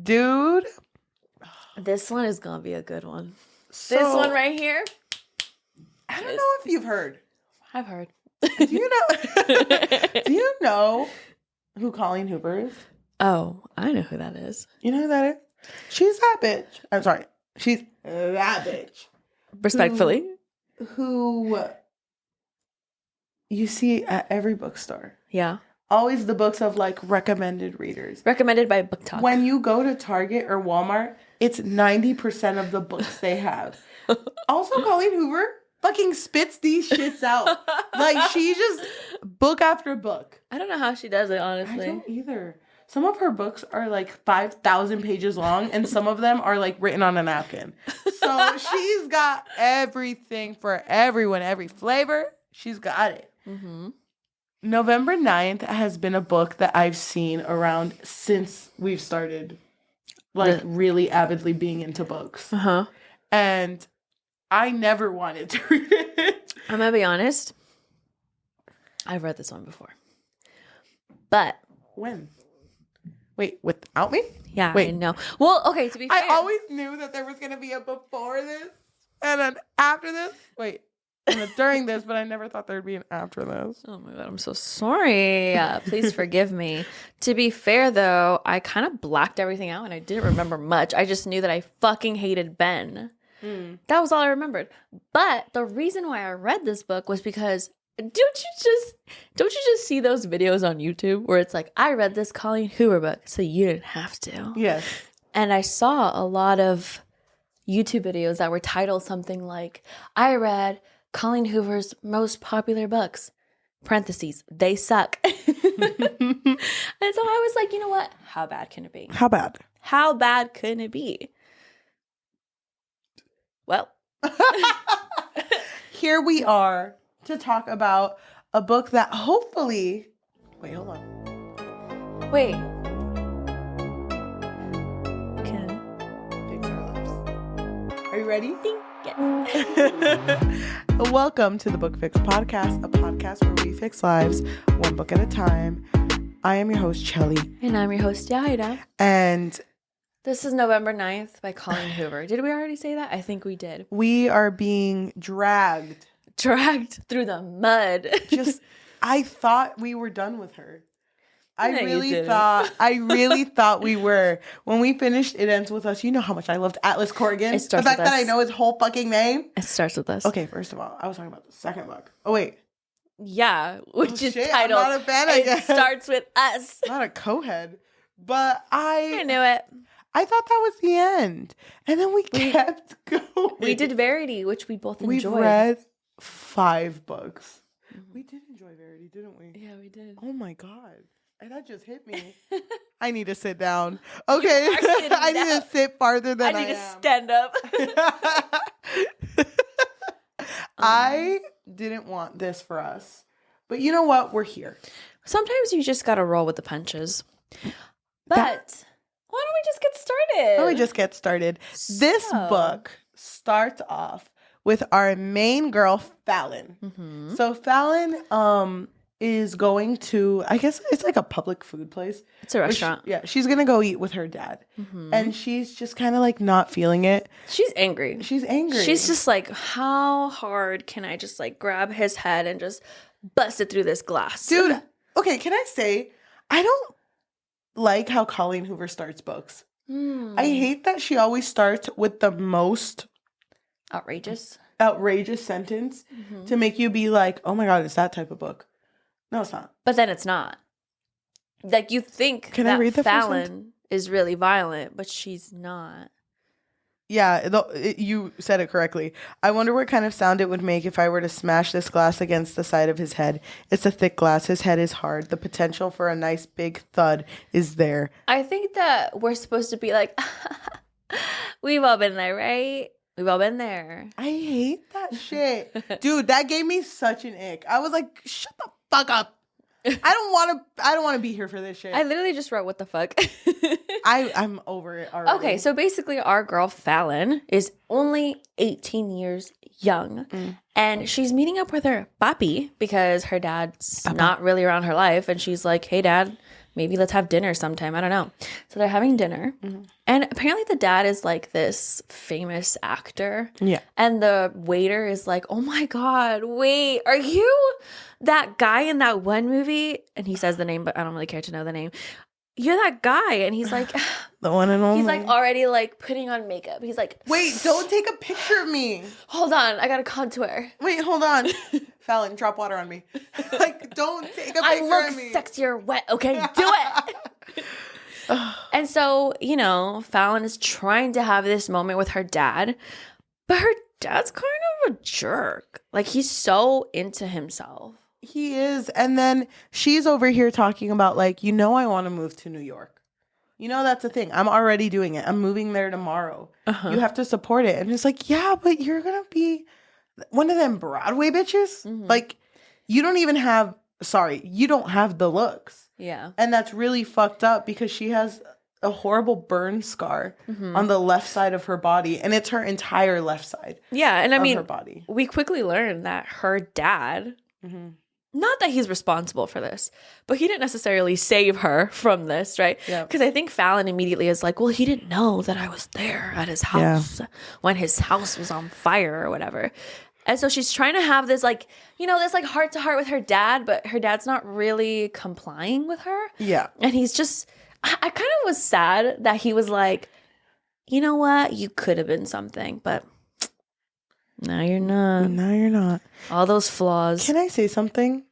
Dude. This one is going to be a good one. So, This one right here. I don't know if you've heard. I've heard. Do you know? Do you know who Colleen Hoover is? Oh, I know who that is. You know who that is? She's that bitch. I'm sorry. She's that bitch. Respectfully. Who you see at every bookstore. Yeah. Always the books of like recommended readers. Recommended by Book Talk. When you go to Target or Walmart, it's 90% of the books they have. Also, Colleen Hoover fucking spits these shits out. Like, she just book after book. I don't know how she does it, honestly. I don't either. Some of her books are like 5,000 pages long, and some of them are like written on a napkin. So she's got everything for everyone, every flavor. She's got it. Mm-hmm. November 9th has been a book that I've seen around since we've started, like, really avidly being into books. Uh-huh. And I never wanted to read it. I'm going to be honest. I've read this one before. But. When? Wait, without me? Yeah, Wait. I know. Well, okay, to be fair. I always knew that there was going to be a before this and an after this. Wait. And a during this, but I never thought there'd be an after this. Oh my God, I'm so sorry. Please forgive me. To be fair, though, I kind of blacked everything out and I didn't remember much. I just knew that I fucking hated Ben. That was all I remembered. But the reason why I read this book was because don't you just see those videos on YouTube where it's like, I read this Colleen Hoover book, so you didn't have to. Yes. And I saw a lot of YouTube videos that were titled something like, I read Colleen Hoover's most popular books, parentheses, they suck. And so I was like, you know what? How bad can it be? How bad? How bad can it be? Well. Here we are to talk about a book that hopefully... Wait, hold on. Wait. Fix our lips. Are you ready? Yes. Welcome to the Book Fix Podcast, a podcast where we fix lives one book at a time. I am your host, Cheli. And I'm your host, Yajaira. And this is November 9th by Colleen Hoover. Did we already say that? I think we did. we are being dragged. Dragged through the mud. I thought we were done with her. I No, you really didn't. thought we were. When we finished It Ends With Us, you know how much I loved Atlas Corrigan. It starts the fact with that us. I know his whole fucking name. It starts with us. Okay, first of all, I was talking about the second book. Oh, wait. Yeah, which is Shit, titled, I'm not a fan, I It guess. Starts With Us. Not a co-head. But I knew it. I thought that was the end. And then we kept going. We did Verity, which we both We've enjoyed. read 5 books. We did enjoy Verity, didn't we? Yeah, we did. Oh my God. And that just hit me. I need to sit down. Okay. You are sitting I need down. to sit farther than I I need to am. stand up. I didn't want this for us. But you know what? We're here. Sometimes you just got to roll with the punches. But why don't we just get started? Let me just get started. This So- book starts off with our main girl, Fallon. Mhm. So Fallon is going to, I guess it's like a public food place. It's a restaurant. She's going to go eat with her dad. Mhm. And she's just kind of like not feeling it. She's angry. She's angry. She's just like, how hard can I just like grab his head and just bust it through this glass? Dude, okay, can I say, I don't like how Colleen Hoover starts books. I hate that she always starts with the most Outrageous. outrageous sentence to make you be like, oh my God, it's that type of book. No, it's not. But then it's not. Like you think Can I that read the first Fallon is really violent, but she's not. Yeah, you said it correctly. I wonder what kind of sound it would make if I were to smash this glass against the side of his head. It's a thick glass. His head is hard. The potential for a nice big thud is there. I think that we're supposed to be like, we've all been there, right? We've all been there. I hate that shit. Dude, that gave me such an ick. I was like, shut the fuck up. I don't want to be here for this shit. I literally just wrote, what the fuck? I'm over it already. Okay, so basically our girl Fallon is only 18 years young. And she's meeting up with her papi because her dad's not really around her life. And she's like, hey, dad, maybe let's have dinner sometime. I don't know. So they're having dinner. And apparently the dad is like this famous actor. Yeah. And the waiter is like, oh my God, wait, are you that guy in that one movie? And he says the name, but I don't really care to know the name. You're that guy. And he's like, the one and only. he's like already like putting on makeup. He's like, wait, don't take a picture of me. Hold on, I got to contour. Wait, hold on. Fallon, drop water on me. Like, don't take a picture I look of me. sexier wet, okay? Do it. And so, you know, Fallon is trying to have this moment with her dad, but her dad's kind of a jerk. Like, he's so into himself. He is. And then she's over here talking about, like, you know, I want to move to New York. You know, that's the thing. I'm already doing it. I'm moving there tomorrow. You have to support it. And it's like, yeah, but you're going to be one of them Broadway bitches. Like, you don't even have, you don't have the looks. Yeah. And that's really fucked up because she has a horrible burn scar on the left side of her body. And it's her entire left side. Yeah. And I mean, her body. We quickly learned that her dad, not that he's responsible for this, but he didn't necessarily save her from this, right? Because I think Fallon immediately is like, well, he didn't know that I was there at his house when his house was on fire or whatever. And so she's trying to have this, like, you know, this like heart to heart with her dad, but her dad's not really complying with her. Yeah. And he's just, I kind of was sad that he was like, you know what? You could have been something, but no, you're not. No, you're not. All those flaws. Can I say something?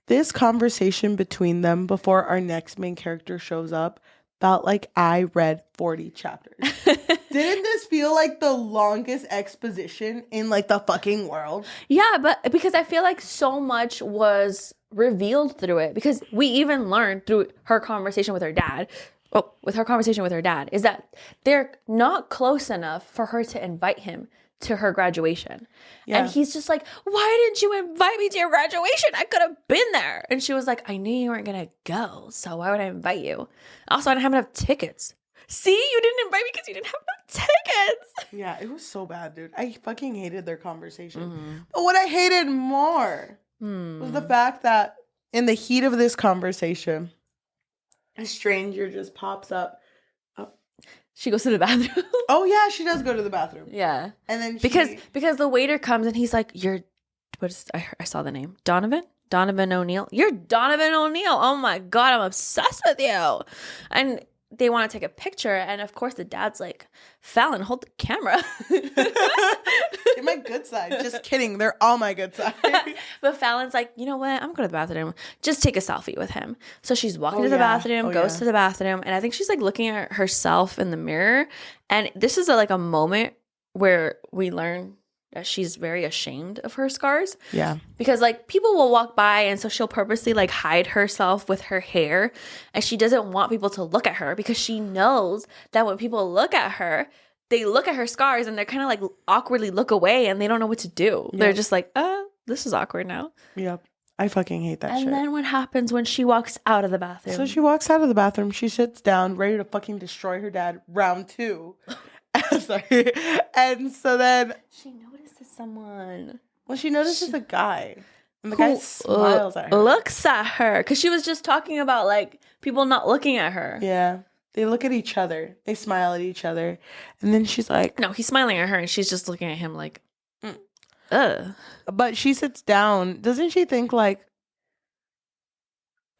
This conversation between them before our next main character shows up felt like I read 40 chapters. Didn't this feel like the longest exposition in like the fucking world? Yeah, but because I feel like so much was revealed through it, because we even learned through her conversation with her dad, is that they're not close enough for her to invite him to her graduation. Yeah. And he's just like, why didn't you invite me to your graduation? I could have been there. And she was like, I knew you weren't going to go, so why would I invite you? Also, I didn't have enough tickets. See, you didn't invite me because you didn't have enough tickets. Yeah, it was so bad, dude. I fucking hated their conversation. But what I hated more was the fact that in the heat of this conversation, a stranger just pops up. She goes to the bathroom. Oh, yeah, she does go to the bathroom. Yeah. And then because the waiter comes and he's like, I saw the name. Donovan O'Neill. You're Donovan O'Neill. Oh my God, I'm obsessed with you. And they want to take a picture. And of course, the dad's like, Fallon, hold the camera. You're my good side. Just kidding. They're all my good side. But Fallon's like, you know what? I'm going to the bathroom. Just take a selfie with him. So she's walking to the bathroom, goes to the bathroom. And I think she's like looking at herself in the mirror. And this is like a moment where we learn that she's very ashamed of her scars. Yeah. Because like people will walk by, and so she'll purposely like hide herself with her hair, and she doesn't want people to look at her because she knows that when people look at her, they look at her scars and they're kind of like awkwardly look away and they don't know what to do. Yep. They're just like, this is awkward now. Yep. I fucking hate that shit. And then what happens when she walks out of the bathroom? So she walks out of the bathroom, she sits down, ready to fucking destroy her dad, round 2. Sorry. And so then she notices someone. Well, she notices a guy. And the guy smiles at her. Looks at her. Because she was just talking about, like, people not looking at her. Yeah. They look at each other. They smile at each other. And then she's like... No, he's smiling at her, and she's just looking at him like, ugh. But she sits down. Doesn't she think, like...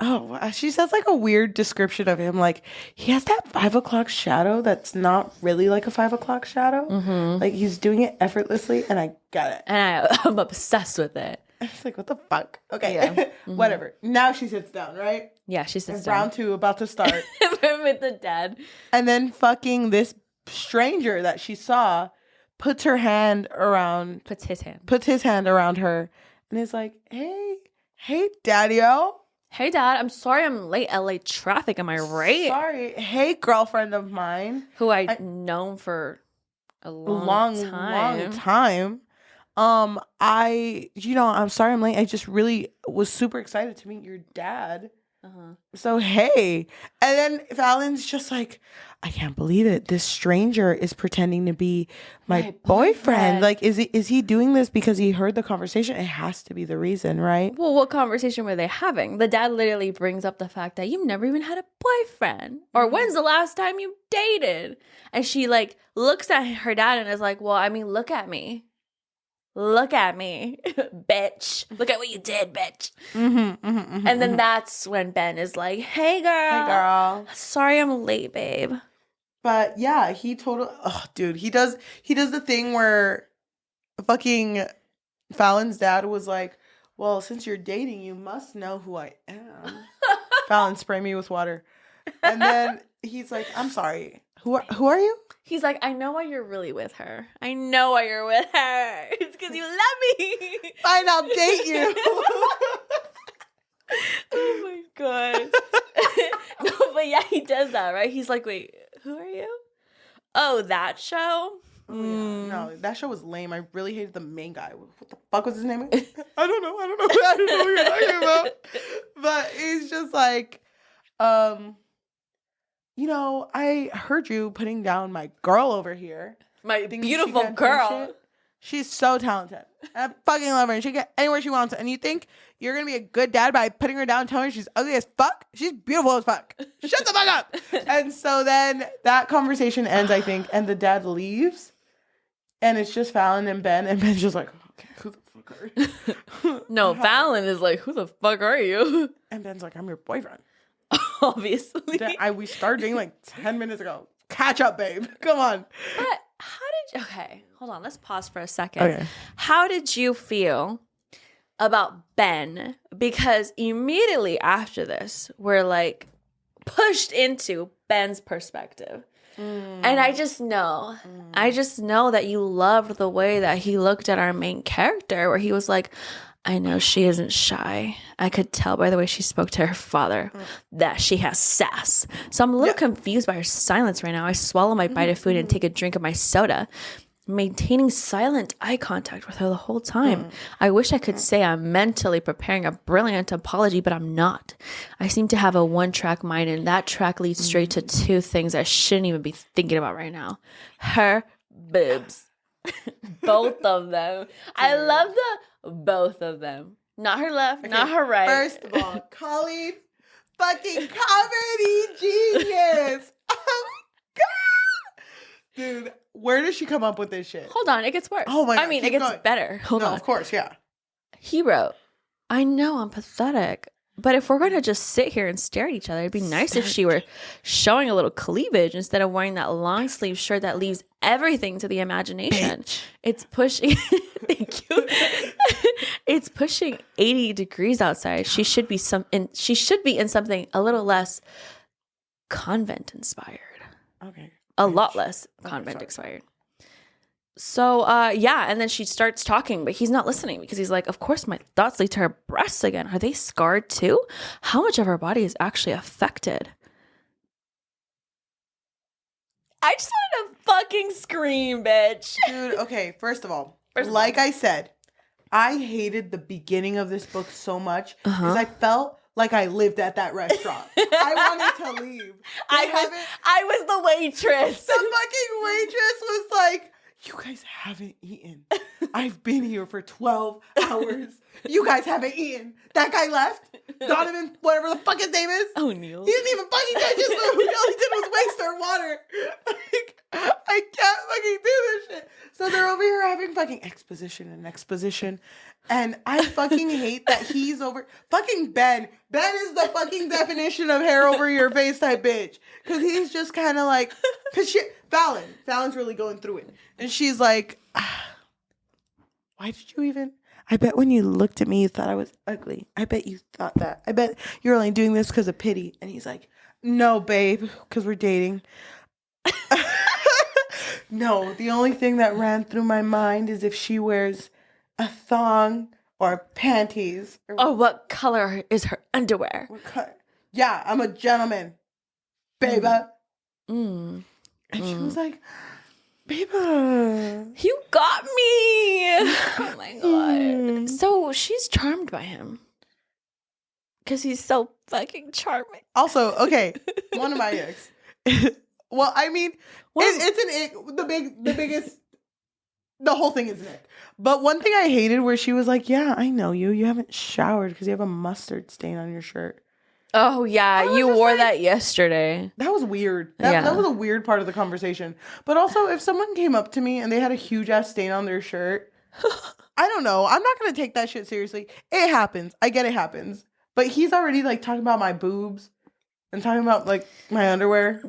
Oh, she says like a weird description of him. Like, he has that 5 o'clock shadow that's not really like a 5 o'clock shadow. Mm-hmm. Like, he's doing it effortlessly, and I get it. And I'm obsessed with it. It's like, what the fuck? Okay, yeah. Mm-hmm. Whatever. Now she sits down, right? Yeah, she sits down. Round 2 about to start. With the dad. And then fucking this stranger that she saw puts his hand around her and is like, hey, daddy-o. Hey, Dad, I'm sorry I'm late. LA traffic, am I right? Sorry. Hey, girlfriend of mine. Who I've known for a long time. I'm sorry I'm late. I just really was super excited to meet your dad. Uh-huh. So, hey. And then Fallon's just like, I can't believe it. This stranger is pretending to be my boyfriend. boyfriend. Like, is he doing this because he heard the conversation? It has to be the reason, right? Well, what conversation were they having? The dad literally brings up the fact that you've never even had a boyfriend. Or when's the last time you dated? And she like looks at her dad and is like, well, I mean, look at me. Look at me, bitch. Look at what you did, bitch. And then that's when Ben is like, hey, girl. Sorry I'm late, babe. But yeah, he totally, dude, he does the thing where fucking Fallon's dad was like, well, since you're dating, you must know who I am. Fallon, spray me with water. And then he's like, I'm sorry. Who are you? He's like, I know why you're really with her. I know why you're with her. It's because you love me. Fine, I'll date you. Oh my God. No, but yeah, he does that, right? He's like, wait, who are you? Oh, that show? Oh, yeah. No, that show was lame. I really hated the main guy. What the fuck was his name? I don't know. I don't know what you're talking about. But he's just like, you know, I heard you putting down my girl over here. My beautiful girl. She's so talented. I fucking love her. And she can get anywhere she wants. And you think you're going to be a good dad by putting her down and telling her she's ugly as fuck? She's beautiful as fuck. Shut the fuck up. And so then that conversation ends, I think. And the dad leaves. And it's just Fallon and Ben. And Ben's just like, okay, who the fuck are you? No, Fallon is like, who the fuck are you? And Ben's like, I'm your boyfriend. Obviously. We started dating like 10 minutes ago. Catch up, babe. Come on. But okay, hold on. Let's pause for a second. Okay. How did you feel about Ben? Because immediately after this, we're like pushed into Ben's perspective. And I just know that you loved the way that he looked at our main character, where he was like, I know she isn't shy. I could tell by the way she spoke to her father that she has sass. So I'm a little confused by her silence right now. I swallow my bite of food and take a drink of my soda, maintaining silent eye contact with her the whole time. I wish I could say I'm mentally preparing a brilliant apology, but I'm not. I seem to have a one-track mind, and that track leads straight to two things I shouldn't even be thinking about right now. Her boobs. Both of them. I love the both of them. Not her left, not her right. First of all, Colleen, fucking comedy genius. Oh my God. Dude, where did she come up with this shit? Hold on, it gets worse. Oh my God, I mean, it gets better. Hold on. Of course, yeah. He wrote, I know I'm pathetic, but if we're going to just sit here and stare at each other, it'd be nice if she were showing a little cleavage instead of wearing that long sleeve shirt that leaves everything to the imagination. Bitch. It's pushing, thank you. It's pushing 80 degrees outside. She should be in something a little less convent inspired. Okay. A lot less convent inspired. So, yeah, and then she starts talking, but he's not listening because he's like, of course my thoughts lead to her breasts again. Are they scarred too? How much of her body is actually affected? I just wanted to fucking scream, bitch. Dude, okay, first of all, I said, I hated the beginning of this book so much because I felt like I lived at that restaurant. I wanted to leave. I was the waitress. The fucking waitress was like, you guys haven't eaten. I've been here for 12 hours. You guys haven't eaten. That guy left. Donovan, whatever the fuck his name is. O'Neill. He didn't even fucking touch his food. All he did was waste our water. Like, I can't fucking do this shit. So they're over here having fucking exposition. And I fucking hate that he's over. Fucking Ben. Ben is the fucking definition of hair over your face type bitch. Because he's just kind of like, Fallon's really going through it. And she's like, why did you even? I bet when you looked at me, you thought I was ugly. I bet you thought that. I bet you're only doing this because of pity. And he's like, no, babe, because we're dating. No, the only thing that ran through my mind is if she wears a thong or panties. Or what color is her underwear? Yeah, I'm a gentleman, baby. And she was like, baby, you got me. Oh my God. So she's charmed by him. Because he's so fucking charming. Also, okay, one of my ex, Well, I mean, it's an ick. The biggest, the whole thing is an ick. But one thing I hated where she was like, yeah, I know you. You haven't showered because you have a mustard stain on your shirt. Oh, yeah. You wore that yesterday. That was weird. That was a weird part of the conversation. But also, if someone came up to me and they had a huge ass stain on their shirt, I don't know. I'm not going to take that shit seriously. It happens. I get it happens. But he's already like talking about my boobs and talking about like my underwear.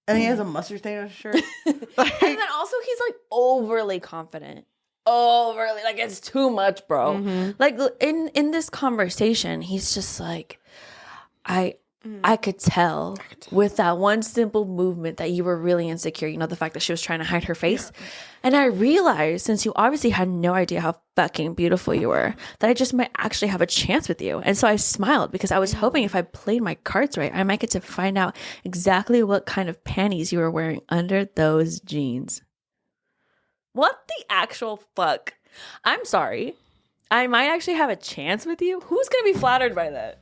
And he has a mustard stain on his shirt. Like, and then also he's like overly confident. Overly. Like it's too much, bro. Mm-hmm. Like in this conversation, he's just like, I could tell with that one simple movement that you were really insecure. You know, the fact that she was trying to hide her face. Yeah. And I realized, since you obviously had no idea how fucking beautiful you were, that I just might actually have a chance with you. And so I smiled because I was hoping if I played my cards right, I might get to find out exactly what kind of panties you were wearing under those jeans. What the actual fuck? I'm sorry. I might actually have a chance with you? Who's going to be flattered by that?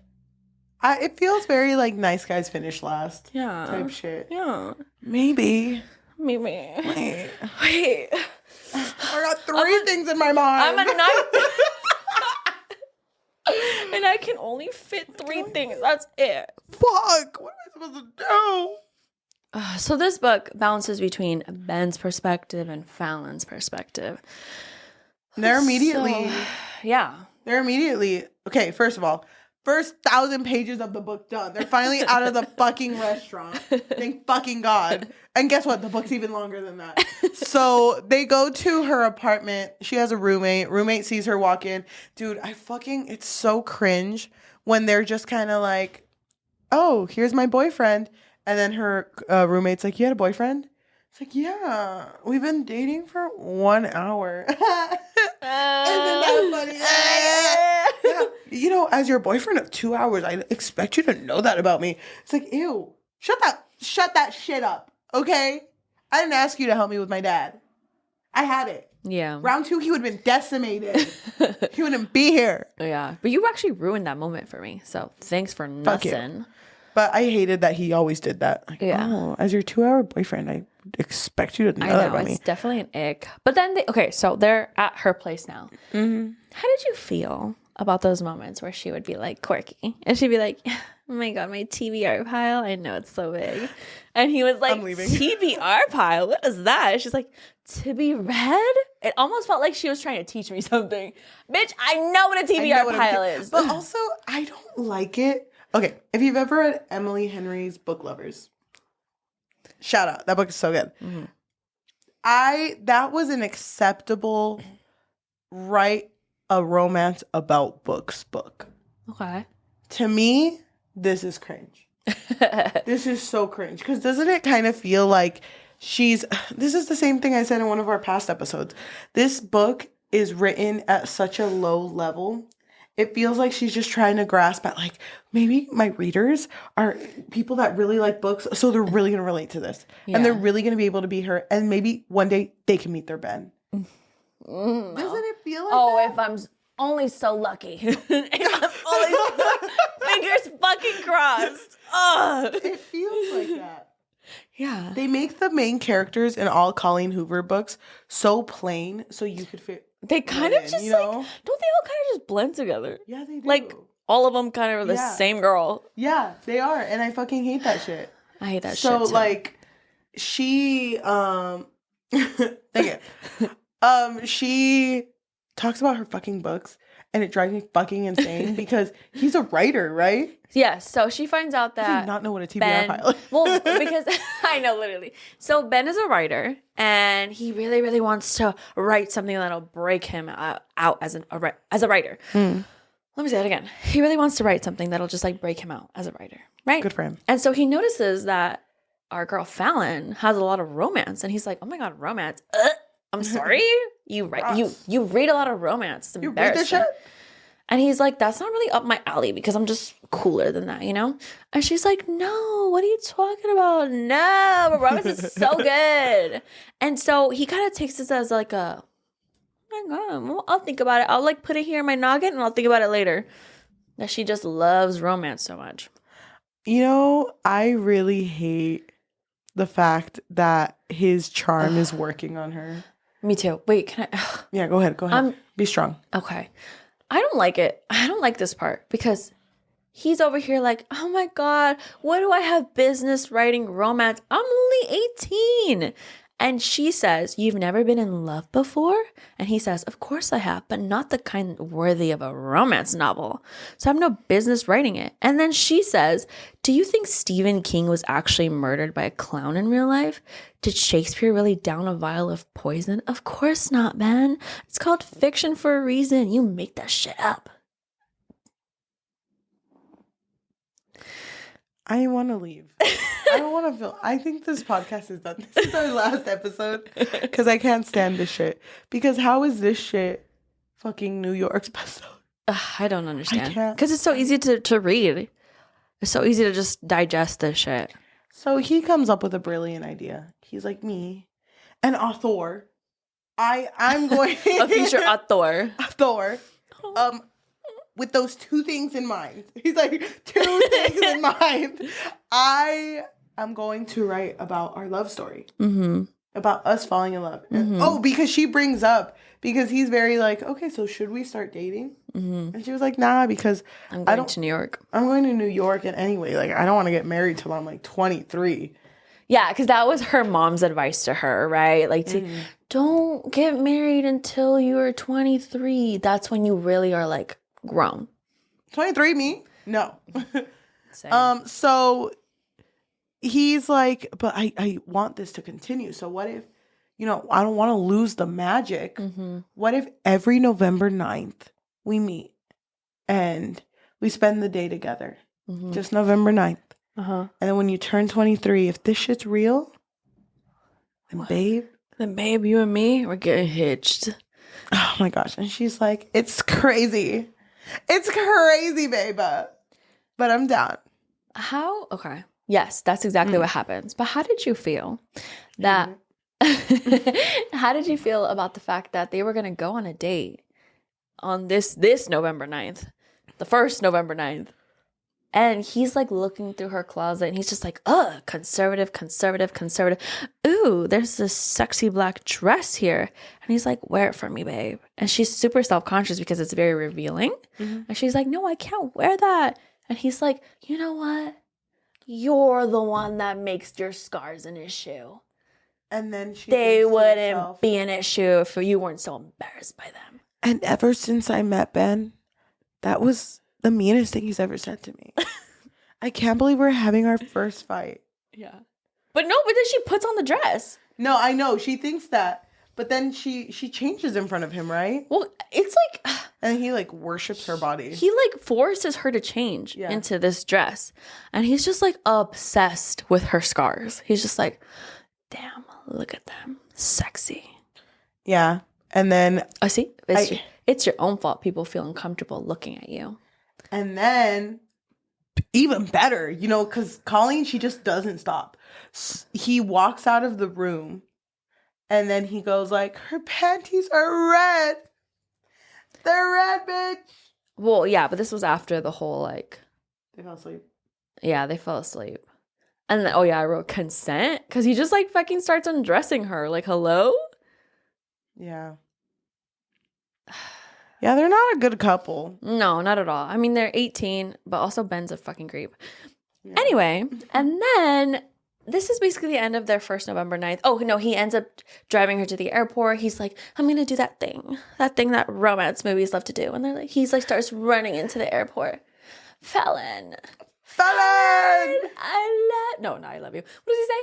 It feels very like nice guys finish last. Yeah. Type shit. Yeah. Maybe. Wait. I got three things in my mind. I'm a knight. And I can only fit 3 things. That's it. Fuck. What am I supposed to do? So this book balances between Ben's perspective and Fallon's perspective. They're immediately. They're immediately. Okay, first of all. First 1,000 pages of the book done. They're finally out of the fucking restaurant. Thank fucking God. And guess what? The book's even longer than that. So they go to her apartment. She has a roommate. Roommate sees her walk in. Dude, it's so cringe when they're just kind of like, oh, here's my boyfriend. And then her roommate's like, you had a boyfriend? It's like, yeah, we've been dating for 1 hour. Isn't that funny? Yeah. You know, as your boyfriend of 2 hours, I expect you to know that about me. It's like, ew, shut that shit up, okay? I didn't ask you to help me with my dad. I had it. Yeah. Round 2, he would have been decimated. He wouldn't be here. Yeah. But you actually ruined that moment for me. So thanks for nothing. But I hated that he always did that. Like, oh, as your 2-hour boyfriend, I expect you to know that about me. It's definitely an ick. But then, so they're at her place now. Mm-hmm. How did you feel about those moments where she would be like quirky? And she'd be like, oh my God, my TBR pile. I know it's so big. And he was like, TBR pile? What is that? And she's like, to be read? It almost felt like she was trying to teach me something. Bitch, I know what a TBR pile is. But also, I don't like it. Okay, if you've ever read Emily Henry's Book Lovers, shout out. That book is so good. Mm-hmm. That was an acceptable write a romance about books book. Okay. To me, this is cringe. This is so cringe. Because doesn't it kind of feel like this is the same thing I said in one of our past episodes. This book is written at such a low level. It feels like she's just trying to grasp at like, maybe my readers are people that really like books, so they're really going to relate to this. Yeah. And they're really going to be able to be her, and maybe one day they can meet their Ben. Doesn't it feel like that? If I'm only so lucky. If I'm only fingers fucking crossed. It feels like that. Yeah. They make the main characters in all Colleen Hoover books so plain, so you could fit. They kind of just don't they all kind of just blend together? Yeah, they do. Like all of them kind of are the same girl. Yeah, they are, and I fucking hate that shit. I hate that shit So too. like, she she talks about her fucking books, and it drives me fucking insane because he's a writer, right? Yes. So she finds out that I do not know what a TBR pile is. Well, because I know literally. So Ben is a writer, and he really, really wants to write something that'll break him out as a writer. Let me say that again. He really wants to write something that'll just like break him out as a writer, right? Good for him. And so he notices that our girl Fallon has a lot of romance, and he's like, "Oh my God, romance! I'm sorry, you read a lot of romance. It's embarrassing." You read this shit? And he's like, that's not really up my alley because I'm just cooler than that, you know? And she's like, no, what are you talking about? No, but romance is so good. And so he kind of takes this as like oh my God, well, I'll think about it. I'll like put it here in my noggin and I'll think about it later. That she just loves romance so much. You know, I really hate the fact that his charm is working on her. Me too. Wait, can I? Yeah, go ahead. Be strong. Okay. I don't like it. I don't like this part because he's over here like, oh my God, what do I have business writing romance? I'm only 18. And she says, you've never been in love before? And he says, of course I have, but not the kind worthy of a romance novel. So I have no business writing it. And then she says, do you think Stephen King was actually murdered by a clown in real life? Did Shakespeare really down a vial of poison? Of course not, man. It's called fiction for a reason. You make that shit up. I want to leave. I don't want to feel. I think this podcast is done. This is our last episode because I can't stand this shit. Because how is this shit fucking New York's bestseller? I don't understand. can't. Because it's so easy to read. It's so easy to just digest this shit. So he comes up with a brilliant idea. He's like, me, an author. I'm going A future author. author. With those two things in mind. He's like, two things in mind. I'm going to write about our love story. Mm-hmm. About us falling in love. Mm-hmm. Because she brings up, because he's very like, okay, so should we start dating? Mm-hmm. And she was like, nah, because I'm going to New York. I'm going to New York, and anyway, like, I don't want to get married till I'm like 23. Yeah, because that was her mom's advice to her, right? Like, don't get married until you're 23. That's when you really are like grown. 23, me? No. Same. So he's like, but I want this to continue. So what if, I don't want to lose the magic. Mm-hmm. What if every November 9th we meet and we spend the day together? Mm-hmm. Just November 9th. Uh-huh. And then when you turn 23, if this shit's real, then babe, you and me, we're getting hitched. Oh my gosh. And she's like, it's crazy. It's crazy, babe. But I'm down. How? Okay. Yes, that's exactly what happens. But how did you feel that? How did you feel about the fact that they were going to go on a date on this November 9th, the first November 9th? And he's like looking through her closet and he's just like, conservative. Ooh, there's this sexy black dress here. And he's like, wear it for me, babe. And she's super self-conscious because it's very revealing. Mm-hmm. And she's like, no, I can't wear that. And he's like, you know what? You're the one that makes your scars an issue. And then they wouldn't be an issue if you weren't so embarrassed by them. And ever since I met Ben, that was the meanest thing he's ever said to me. I can't believe we're having our first fight. Yeah. But then she puts on the dress. No, I know. She thinks that. But then she changes in front of him, right? Well, it's like... And he, like, worships her body. He, like, forces her to change into this dress. And he's just, like, obsessed with her scars. He's just like, damn, look at them. Sexy. Yeah. And then... Oh, see? It's your own fault people feel uncomfortable looking at you. And then, even better, because Colleen, she just doesn't stop. He walks out of the room, and then he goes like, her panties are red. They're red, bitch. Well, yeah, but this was after the whole, like... They fell asleep. Yeah, they fell asleep. And then, I wrote consent, because he just, like, fucking starts undressing her. Like, hello? Yeah. Yeah, they're not a good couple. No, not at all. I mean, they're 18, but also Ben's a fucking creep. Yeah. Anyway, and then this is basically the end of their first November 9th. Oh, no, he ends up driving her to the airport. He's like, I'm going to do that thing that romance movies love to do. And he's like, starts running into the airport. Fallon. I love you. What does he say?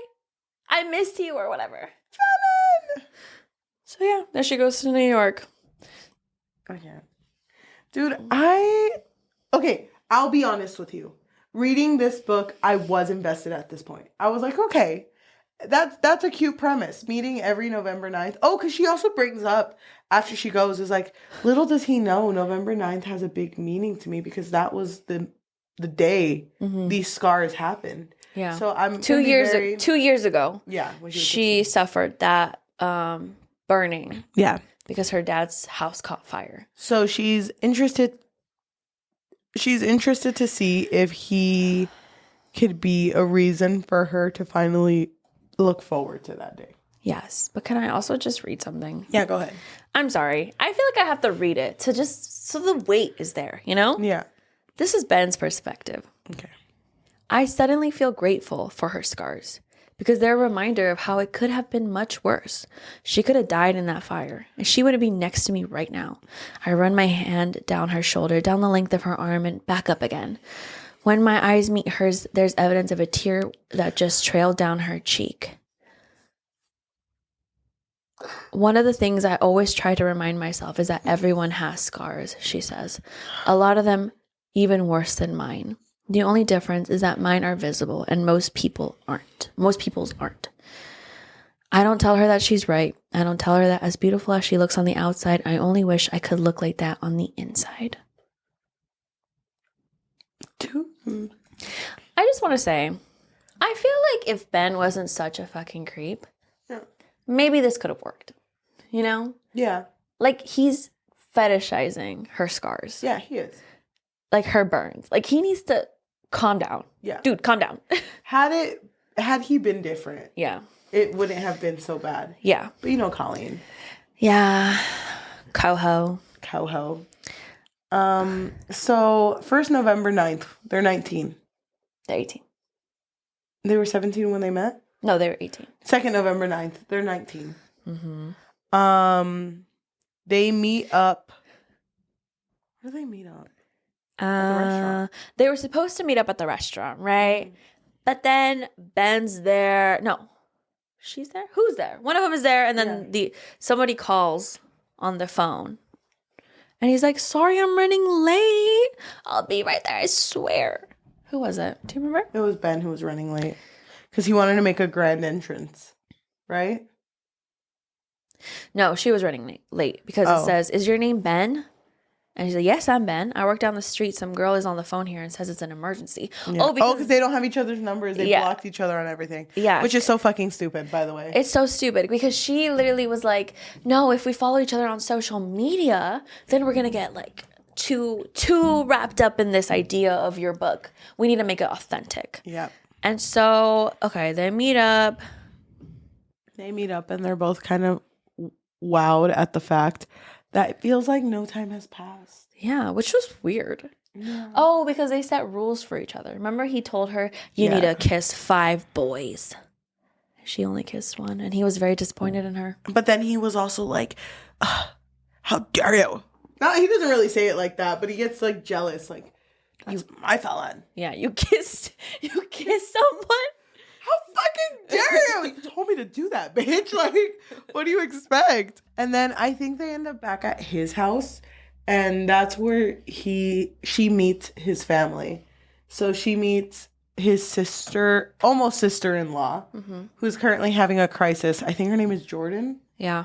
I miss you or whatever. Fallon. So yeah, there she goes to New York. Okay. Dude, I'll be honest with you. Reading this book, I was invested at this point. I was like, okay, that's a cute premise. Meeting every November 9th. Oh, because she also brings up, after she goes, is like, little does he know November 9th has a big meaning to me because that was the day these scars happened. Yeah. So I'm 2 years ago. Yeah. She suffered that burning. Yeah. Because her dad's house caught fire. So she's interested to see if he could be a reason for her to finally look forward to that day. Yes. But can I also just read something? Yeah, go ahead. I'm sorry. I feel like I have to read it to just so the weight is there, you know? Yeah. This is Ben's perspective. Okay. I suddenly feel grateful for her scars because they're a reminder of how it could have been much worse. She could have died in that fire, and she wouldn't be next to me right now. I run my hand down her shoulder, down the length of her arm, and back up again. When my eyes meet hers, there's evidence of a tear that just trailed down her cheek. One of the things I always try to remind myself is that everyone has scars, she says. A lot of them even worse than mine. The only difference is that mine are visible and most people's aren't. I don't tell her that she's right. I don't tell her that as beautiful as she looks on the outside, I only wish I could look like that on the inside. I just want to say, I feel like if Ben wasn't such a fucking creep, maybe this could have worked. You know? Yeah. Like, he's fetishizing her scars. Yeah, he is. Like, her burns. Like, he needs to calm down. Yeah. Dude, calm down. Had he been different, Yeah. it wouldn't have been so bad. Yeah. But you know Colleen. Yeah. Coho. So, first November 9th, they're 19. They're 18. They were 17 when they met? No, they were 18. 2nd November 9th, they're 19. Mm-hmm. They meet up. Where do they meet up? At the restaurant. They were supposed to meet up at the restaurant, right? Mm-hmm. But then Ben's there. No. She's there? Who's there? One of them is there, and then somebody calls on the phone. And he's like, sorry, I'm running late. I'll be right there, I swear. Who was it? Do you remember? It was Ben who was running late. Because he wanted to make a grand entrance, right? No, she was running late because it says, is your name Ben? And he's like, yes, I'm Ben. I work down the street. Some girl is on the phone here and says it's an emergency. Yeah. Because they don't have each other's numbers. They blocked each other on everything. Yeah. Which is so fucking stupid, by the way. It's so stupid because she literally was like, no, if we follow each other on social media, then we're going to get like too wrapped up in this idea of your book. We need to make it authentic. Yeah. And so, okay, they meet up. And they're both kind of wowed at the fact that it feels like no time has passed. Yeah, which was weird. Yeah. Oh, because they set rules for each other. Remember he told her, you need to kiss 5 boys. She only kissed 1, and he was very disappointed in her. But then he was also like, how dare you? No, he doesn't really say it like that, but he gets like jealous. Like, that's my Fallon. Yeah, you kissed someone? How fucking dare you? You told me to do that, bitch. Like, what do you expect? And then I think they end up back at his house, and that's where she meets his family. So she meets his sister, almost sister-in-law, who's currently having a crisis. I think her name is Jordan. Yeah.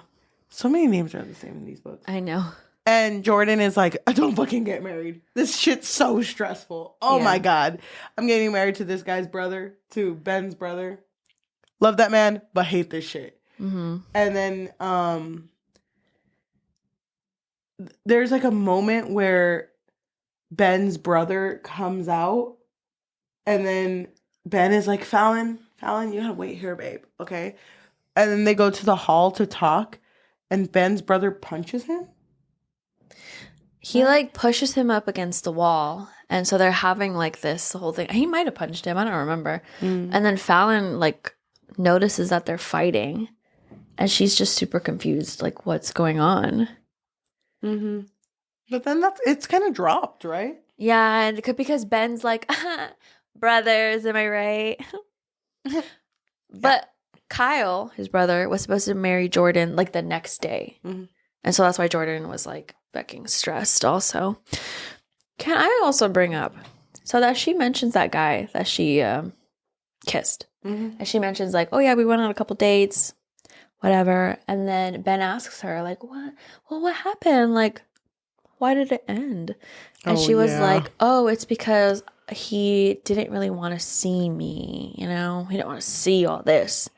So many names are the same in these books. I know. And Jordan is like, I don't fucking get married. This shit's so stressful. Oh my God. I'm getting married to this guy's brother, to Ben's brother. Love that man, but hate this shit. Mm-hmm. And then there's like a moment where Ben's brother comes out, and then Ben is like, Fallon, you gotta wait here, babe. Okay. And then they go to the hall to talk, and Ben's brother punches him. He like pushes him up against the wall, and so they're having like this whole thing. He might have punched him, I don't remember. And then Fallon like notices that they're fighting, and she's just super confused, like what's going on. Mm-hmm. But then it's kind of dropped, right? Yeah, and because Ben's like, brothers, am I right? But Kyle, his brother, was supposed to marry Jordan like the next day, and so that's why Jordan was like fucking stressed also. Can I also bring up so that she mentions that guy that she kissed, and she mentions like, oh yeah, we went on a couple dates, whatever, and then Ben asks her like, what happened, like why did it end? And she was like, oh, it's because he didn't really want to see me, he didn't want to see all this.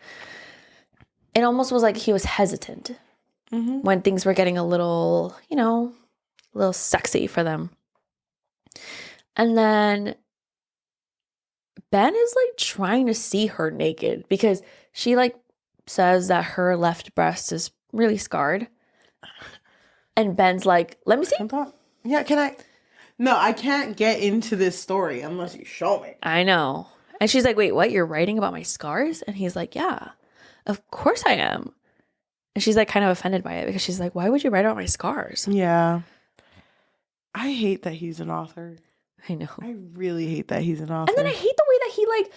It almost was like he was hesitant when things were getting a little, a little sexy for them. And then Ben is like trying to see her naked because she like says that her left breast is really scarred. And Ben's like, let me see. Yeah, can I? No, I can't get into this story unless you show me. I know. And she's like, wait, what? You're writing about my scars? And he's like, yeah, of course I am. And she's like kind of offended by it because she's like, why would you write about my scars? Yeah. I hate that he's an author. I know. I really hate that he's an author. And then I hate the way that he like,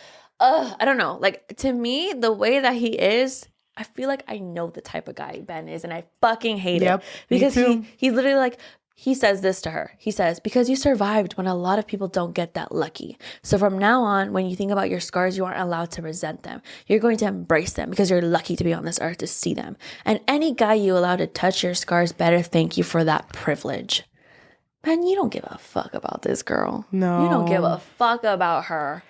I don't know. Like, to me, the way that he is, I feel like I know the type of guy Ben is, and I fucking hate it. Because he's literally like, he says this to her. He says, because you survived when a lot of people don't get that lucky. So from now on, when you think about your scars, you aren't allowed to resent them. You're going to embrace them because you're lucky to be on this earth to see them. And any guy you allow to touch your scars better thank you for that privilege. Man, you don't give a fuck about this girl. No. You don't give a fuck about her.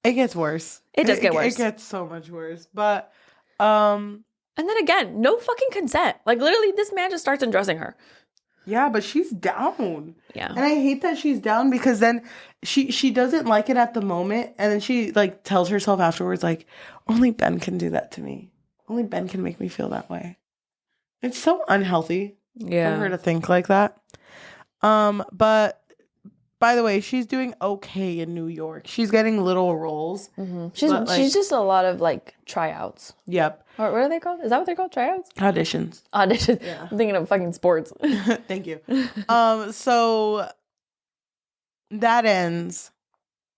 It gets worse. It does get worse. It gets so much worse. But, and then again, no fucking consent. Like, literally, this man just starts undressing her. Yeah, but she's down. Yeah. And I hate that she's down because then she doesn't like it at the moment. And then she, like, tells herself afterwards, like, only Ben can do that to me. Only Ben can make me feel that way. It's so unhealthy for her to think like that. But by the way, she's doing okay in New York. She's getting little roles. Mm-hmm. She's just a lot of like tryouts. Yep. Or what are they called? Is that what they're called? Tryouts? Auditions. Yeah. I'm thinking of fucking sports. Thank you. So that ends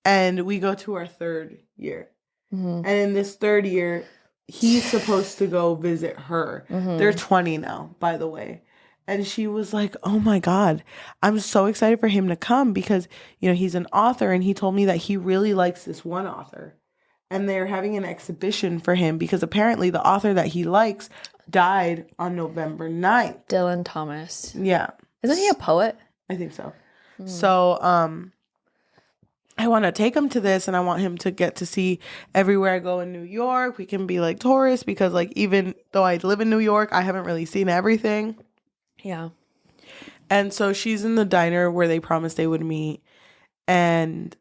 and we go to our third year. Mm-hmm. And in this third year, he's supposed to go visit her. Mm-hmm. They're 20 now, by the way. And she was like, oh my God, I'm so excited for him to come because, you know, he's an author. And he told me that he really likes this one author. And they're having an exhibition for him because apparently the author that he likes died on November 9th. Dylan Thomas. Yeah. Isn't he a poet? I think so. Mm. So I want to take him to this and I want him to get to see everywhere I go in New York. We can be like tourists because like even though I live in New York, I haven't really seen everything. Yeah. And so she's in the diner where they promised they would meet and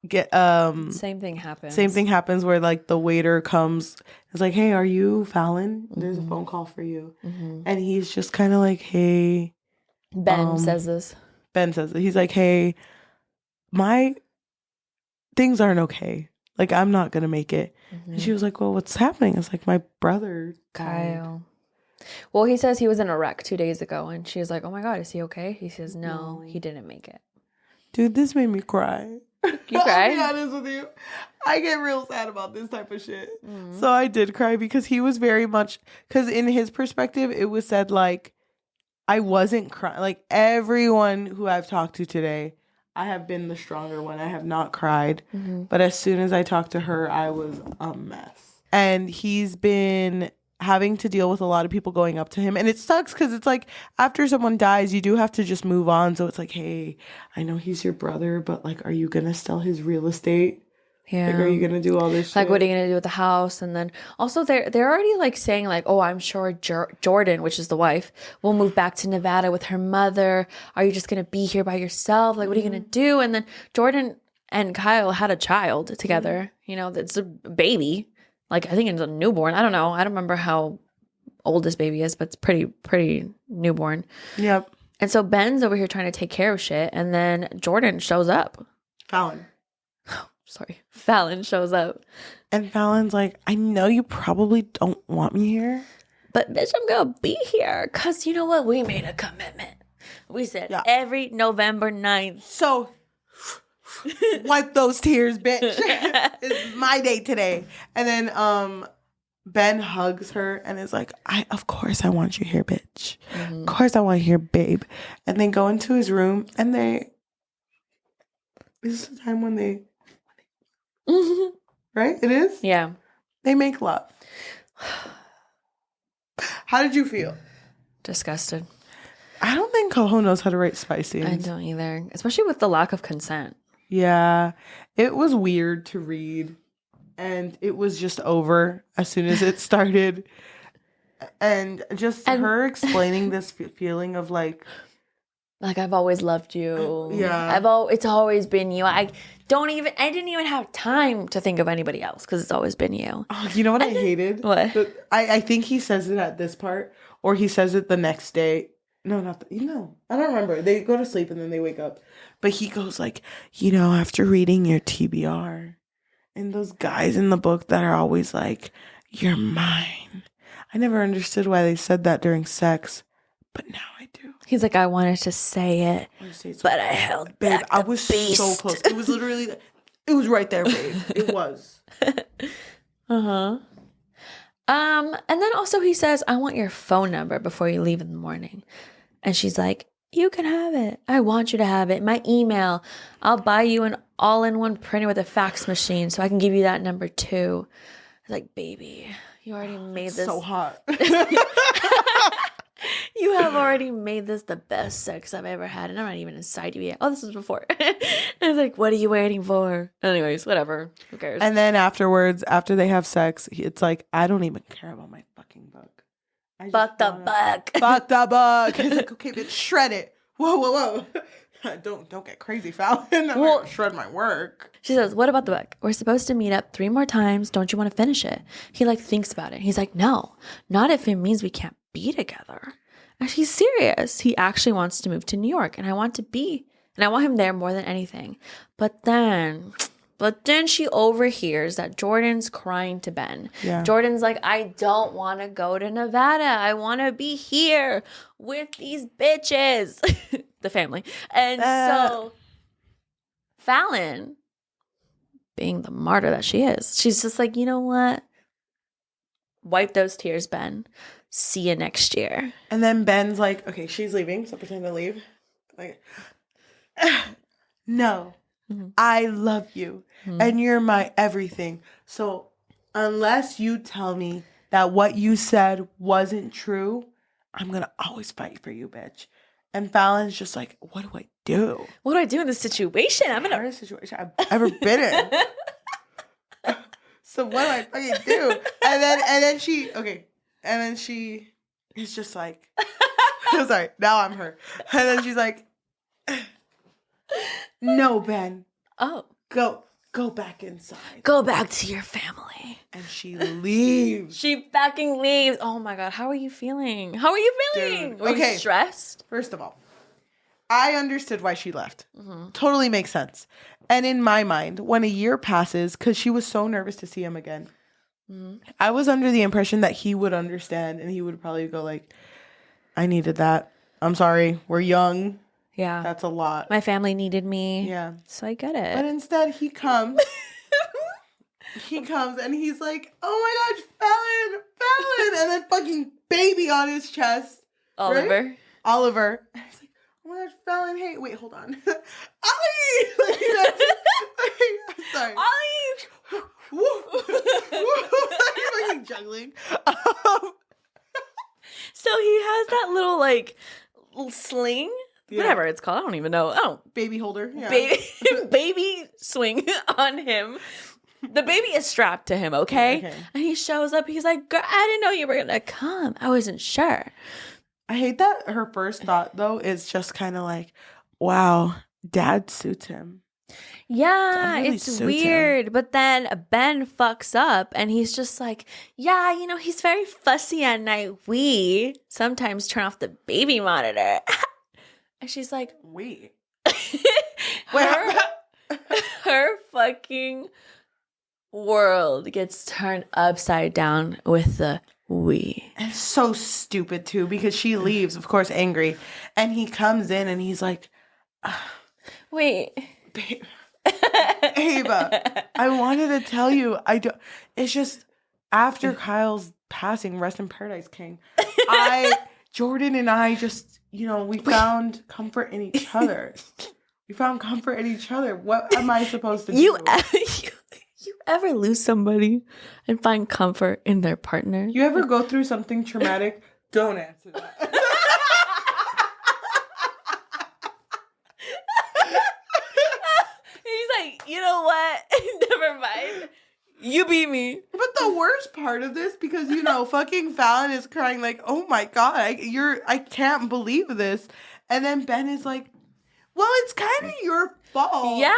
get same thing happens where like the waiter comes, it's like, hey, are you Fallon? There's a phone call for you. Mm-hmm. And he's just kind of like, hey, Ben says this. He's like, hey, my things aren't okay, like I'm not gonna make it. Mm-hmm. And she was like, well, what's happening? It's like, my brother Kyle. Well, he says he was in a wreck 2 days ago, and she was like, oh my God, is he okay? He says, no, he didn't make it. Dude, this made me cry. You cried? I'll be honest with you. I get real sad about this type of shit. Mm-hmm. So I did cry because he was very much, because in his perspective, it was said like, I wasn't crying. Like everyone who I've talked to today, I have been the stronger one. I have not cried. Mm-hmm. But as soon as I talked to her, I was a mess. And he's been having to deal with a lot of people going up to him. And it sucks because it's like after someone dies, you do have to just move on. So it's like, hey, I know he's your brother, but like, are you going to sell his real estate? Yeah. Like, are you going to do all this shit? Like, what are you going to do with the house? And then also they're already like saying like, oh, I'm sure Jordan, which is the wife, will move back to Nevada with her mother. Are you just going to be here by yourself? Like, what are you going to do? And then Jordan and Kyle had a child together. Mm-hmm. You know, it's a baby. Like, I think it's a newborn. I don't know. I don't remember how old this baby is, but it's pretty newborn. Yep. And so Ben's over here trying to take care of shit. And then Jordan shows up. Fallon shows up. And Fallon's like, I know you probably don't want me here, but bitch, I'm going to be here. Because you know what? We made a commitment. We said every November 9th. So wipe those tears, bitch. It's my day today. And then Ben hugs her and is like, of course I want you here, bitch. Mm-hmm. Of course I want you here, babe. And then go into his room and this is the time when they mm-hmm. Right? It is? Yeah. They make love. How did you feel? Disgusted. I don't think Coho knows how to write spice scenes. I don't either. Especially with the lack of consent. Yeah, it was weird to read, and it was just over as soon as it started. And her explaining this feeling of like I've always loved you. Yeah. It's always been you. I didn't even have time to think of anybody else because it's always been you. Oh, you know what I hated? What? I think he says it at this part, or he says it the next day. No, I don't remember. They go to sleep and then they wake up. But he goes like, after reading your TBR, and those guys in the book that are always like, you're mine. I never understood why they said that during sex, but now I do. He's like, I wanted to say it, but I held babe, back. I was so close. It was literally, it was right there, babe. It was. Uh-huh. And then also he says, I want your phone number before you leave in the morning. And she's like, you can have it. I want you to have it. My email. I'll buy you an all-in-one printer with a fax machine so I can give you that number too. I was like, baby, you already made this. So hot. You have already made this the best sex I've ever had, and I'm not even inside you yet. Oh, this was before. And I was like, what are you waiting for? Anyways, whatever. Who cares? And then afterwards, after they have sex, it's like, I don't even care about my fucking book. Fuck the book. Fuck the book. It's like, okay, bitch, shred it. Whoa. Don't get crazy, Fallon. I'm gonna shred my work. She says, what about the book? We're supposed to meet up 3 more times. Don't you want to finish it? He thinks about it. He's like, no, not if it means we can't be together. And she's serious. He actually wants to move to New York, and I want him there more than anything. But then she overhears that Jordan's crying to Ben. Yeah. Jordan's like, I don't want to go to Nevada. I want to be here with these bitches. The family. And so Fallon, being the martyr that she is, she's just like, you know what? Wipe those tears, Ben. See you next year. And then Ben's like, okay, she's leaving, so pretend to leave. Like, no, I love you, and you're my everything. So unless you tell me that what you said wasn't true, I'm going to always fight for you, bitch. And Fallon's just like, what do I do? What do I do in this situation? I'm in a hardest situation I've ever been in. So what do I fucking do? And then she is just like, sorry, now I'm her. And then she's like, no, Ben. Oh. Go back inside. Go back to your family. And she leaves. She fucking leaves. Oh my God. How are you feeling? Dude, Were you stressed? First of all, I understood why she left. Totally makes sense. And in my mind, when a year passes, because she was so nervous to see him again, I was under the impression that he would understand and he would probably go like, I needed that. I'm sorry. We're young. Yeah. That's a lot. My family needed me. Yeah. So I get it. But instead he comes. And he's like, oh my gosh, Fallon. And then fucking baby on his chest. Oliver. Right? Oliver. And he's like, oh my gosh, Fallon, hey, wait, hold on. Ollie! I'm sorry. Ollie! You're fucking juggling. So he has that little little sling. Yeah. Whatever it's called. I don't even know. Oh. Baby holder. Yeah. Baby swing on him. The baby is strapped to him, okay? And he shows up. He's like, girl, I didn't know you were going to come. I wasn't sure. I hate that her first thought, though, is just kind of like, wow, dad suits him. Yeah, really it's weird. But then Ben fucks up and he's just like, yeah, he's very fussy at night. We sometimes turn off the baby monitor. And she's like, we? her fucking world gets turned upside down with the we. And it's so stupid, too, because she leaves, of course, angry. And he comes in and he's like, wait. Babe. Ava, I wanted to tell you, it's just after Kyle's passing, rest in paradise, King, Jordan and I just, we found comfort in each other. What am I supposed to do? You ever lose somebody and find comfort in their partner? You ever go through something traumatic? Don't answer that. You know what? Never mind. You beat me. But the worst part of this, because fucking Fallon is crying like, "Oh my God, I can't believe this," and then Ben is like, Well, it's kind of your fault. Yeah.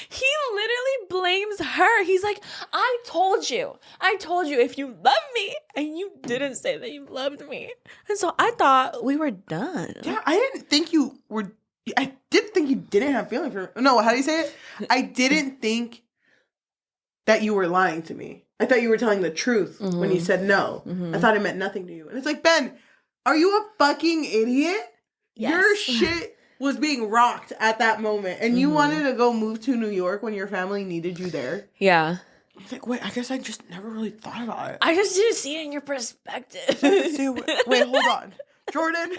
He literally blames her. He's like, I told you if you love me, and you didn't say that you loved me. And so I thought we were done. Yeah, I didn't think you didn't have feelings for me. No, how do you say it? I didn't think that you were lying to me. I thought you were telling the truth when you said no. I thought it meant nothing to you. And it's like, Ben, are you a fucking idiot? Yes. Your shit was being rocked at that moment. And you wanted to go move to New York when your family needed you there. Yeah. It's like, wait, I guess I just never really thought about it. I just didn't see it in your perspective. Wait, hold on. Jordan.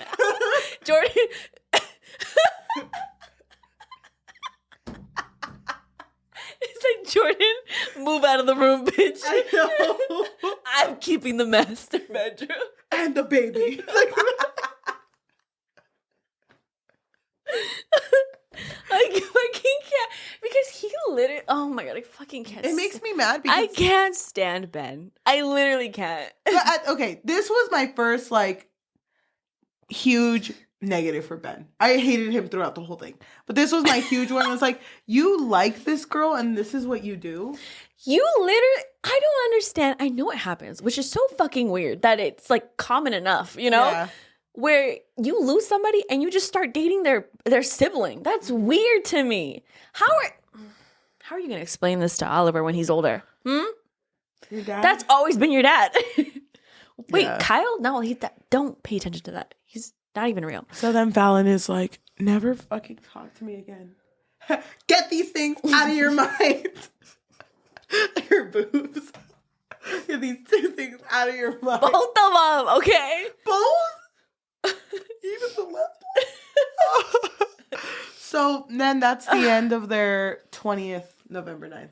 It's like, Jordan, move out of the room, bitch. I know. I'm keeping the master bedroom. And the baby. I fucking can't. Because he literally, oh my God, I fucking can't. It makes me mad because I can't stand Ben. I literally can't. Okay, this was my first, like, huge negative for Ben. I hated him throughout the whole thing. But this was my huge one. It was like, you like this girl and this is what you do? You literally, I don't understand. I know it happens, which is so fucking weird that it's like common enough, you know? Yeah. Where you lose somebody and you just start dating their sibling. That's weird to me. How are you going to explain this to Oliver when he's older? Your dad? That's always been your dad. Wait, Yeah. Kyle? No, don't pay attention to that. He's not even real. So then Fallon is like, never fucking talk to me again. Get these things out of your mind. Your boobs. Get these two things out of your mind. Both of them, okay? Both? Even the left one? So then that's the end of their 20th, November 9th.